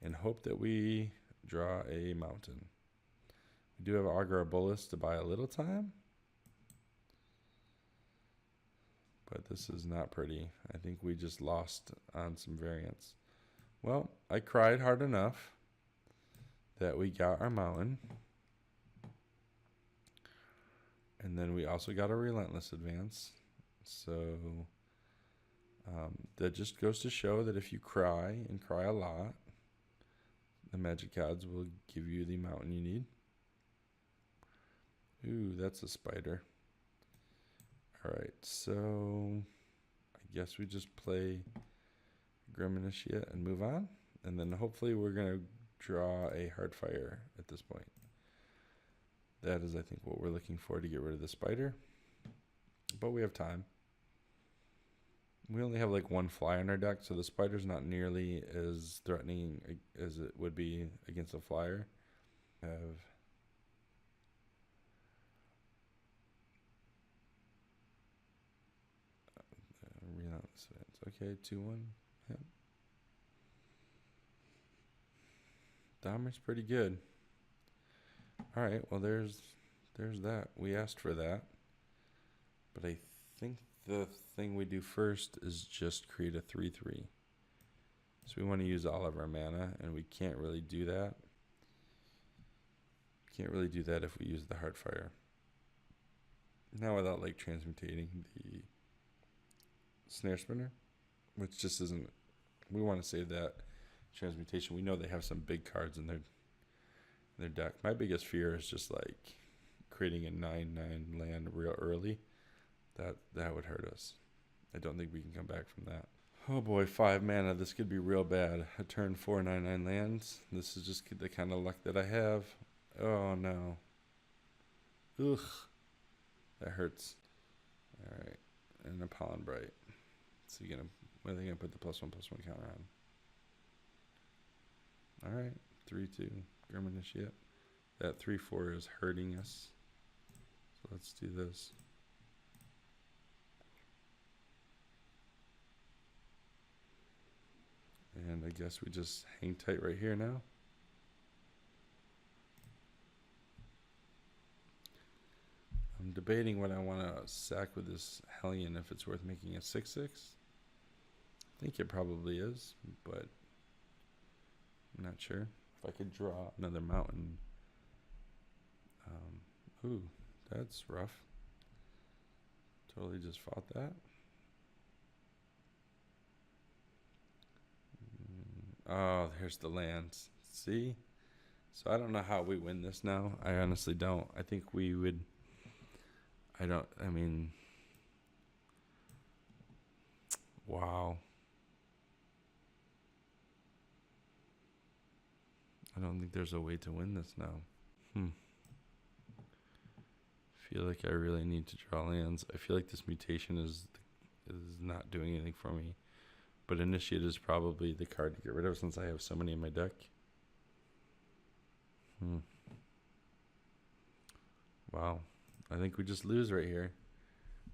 and hope that we draw a mountain. We do have Augur Bolus to buy a little time. But this is not pretty. I think we just lost on some variants. Well, I cried hard enough that we got our mountain. And then we also got a Relentless Advance. So that just goes to show that if you cry and cry a lot, the Magic Gods will give you the mountain you need. Ooh, that's a spider. All right, so I guess we just play Grim Initiate and move on. And then hopefully we're going to draw a Heartfire at this point. That is, I think, what we're looking for to get rid of the spider. But we have time. We only have like 1 fly in our deck, so the spider's not nearly as threatening as it would be against a flyer. Have Relentless Advance. Okay, 2/1. Yep. Dahmer's pretty good. All right, well, there's that. We asked for that. But I think the thing we do first is just create a 3/3. So we want to use all of our mana, and we can't really do that. Can't really do that if we use the Heartfire. Now without like transmutating the Snare Spinner, which just isn't. We want to save that transmutation. We know they have some big cards in their deck. My biggest fear is just like creating a 9/9 land real early. That would hurt us. I don't think we can come back from that. Oh boy, 5 mana. This could be real bad. A turn 4 9/9 lands. This is just the kind of luck that I have. Oh no. Ugh. That hurts. Alright. And a Pollen Bright. So you're gonna, when are they gonna put the +1/+1 counter on? Alright. 3/2. Grim Initiate. That 3/4 is hurting us. So let's do this. And I guess we just hang tight right here now. I'm debating what I want to sack with this Hellion, if it's worth making a 6/6. I think it probably is, but I'm not sure. If I could draw another mountain. Ooh, that's rough. Totally just fought that. Oh, there's the lands. See? So I don't know how we win this now. I honestly don't. I think we would. I mean. Wow. I don't think there's a way to win this now. Feel like I really need to draw lands. I feel like this mutation is not doing anything for me. But Initiate is probably the card to get rid of since I have so many in my deck. Wow. I think we just lose right here.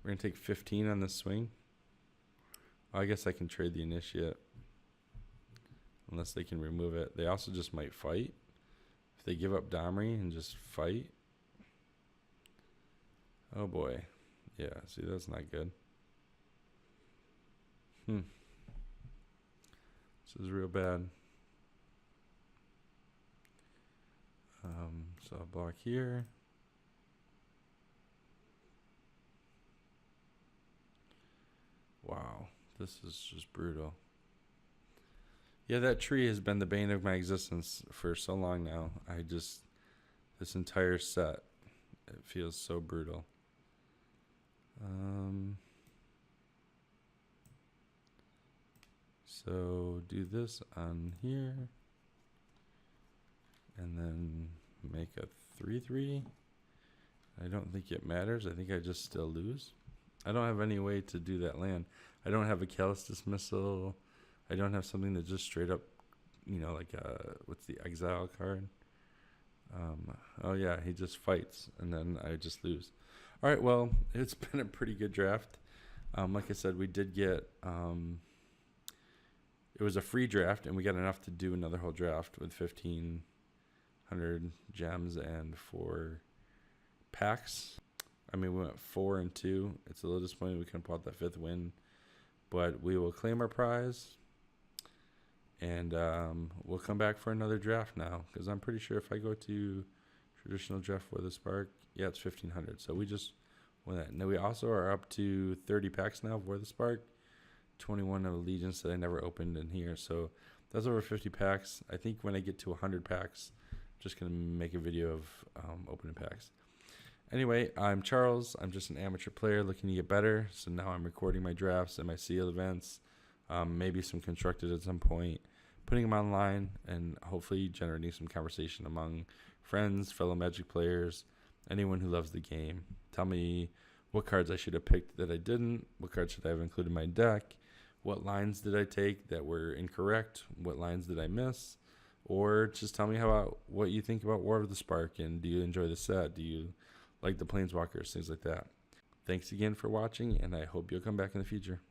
We're going to take 15 on this swing. I guess I can trade the Initiate. Unless they can remove it. They also just might fight. If they give up Domri and just fight. Oh boy. Yeah, see, that's not good. This is real bad. So I'll block here. Wow, this is just brutal. Yeah, that tree has been the bane of my existence for so long now. This entire set, it feels so brutal. So do this on here. And then make a 3/3. I don't think it matters. I think I just still lose. I don't have any way to do that land. I don't have a Callous Dismissal. I don't have something that just straight up, like what's the exile card? Oh yeah, he just fights, and then I just lose. All right, well, it's been a pretty good draft. Like I said, we did get, it was a free draft, and we got enough to do another whole draft with 1,500 gems and 4 packs. I mean, we went 4 and 2. It's a little disappointing we couldn't pull out that 5th win, but we will claim our prize, and we'll come back for another draft now, because I'm pretty sure if I go to traditional draft for the Spark, yeah, it's 1,500. So we just won that. Now we also are up to 30 packs now for the Spark, 21 of Allegiance that I never opened in here. So that's over 50 packs. I think when I get to 100 packs, I'm just going to make a video of opening packs. Anyway, I'm Charles. I'm just an amateur player looking to get better. So now I'm recording my drafts and my sealed events, maybe some constructed at some point, putting them online, and hopefully generating some conversation among friends, fellow Magic players, anyone who loves the game. Tell me what cards I should have picked that I didn't, what cards should I have included in my deck, what lines did I take that were incorrect, what lines did I miss, or just tell me what you think about War of the Spark, and do you enjoy the set, do you like the Planeswalkers, things like that. Thanks again for watching, and I hope you'll come back in the future.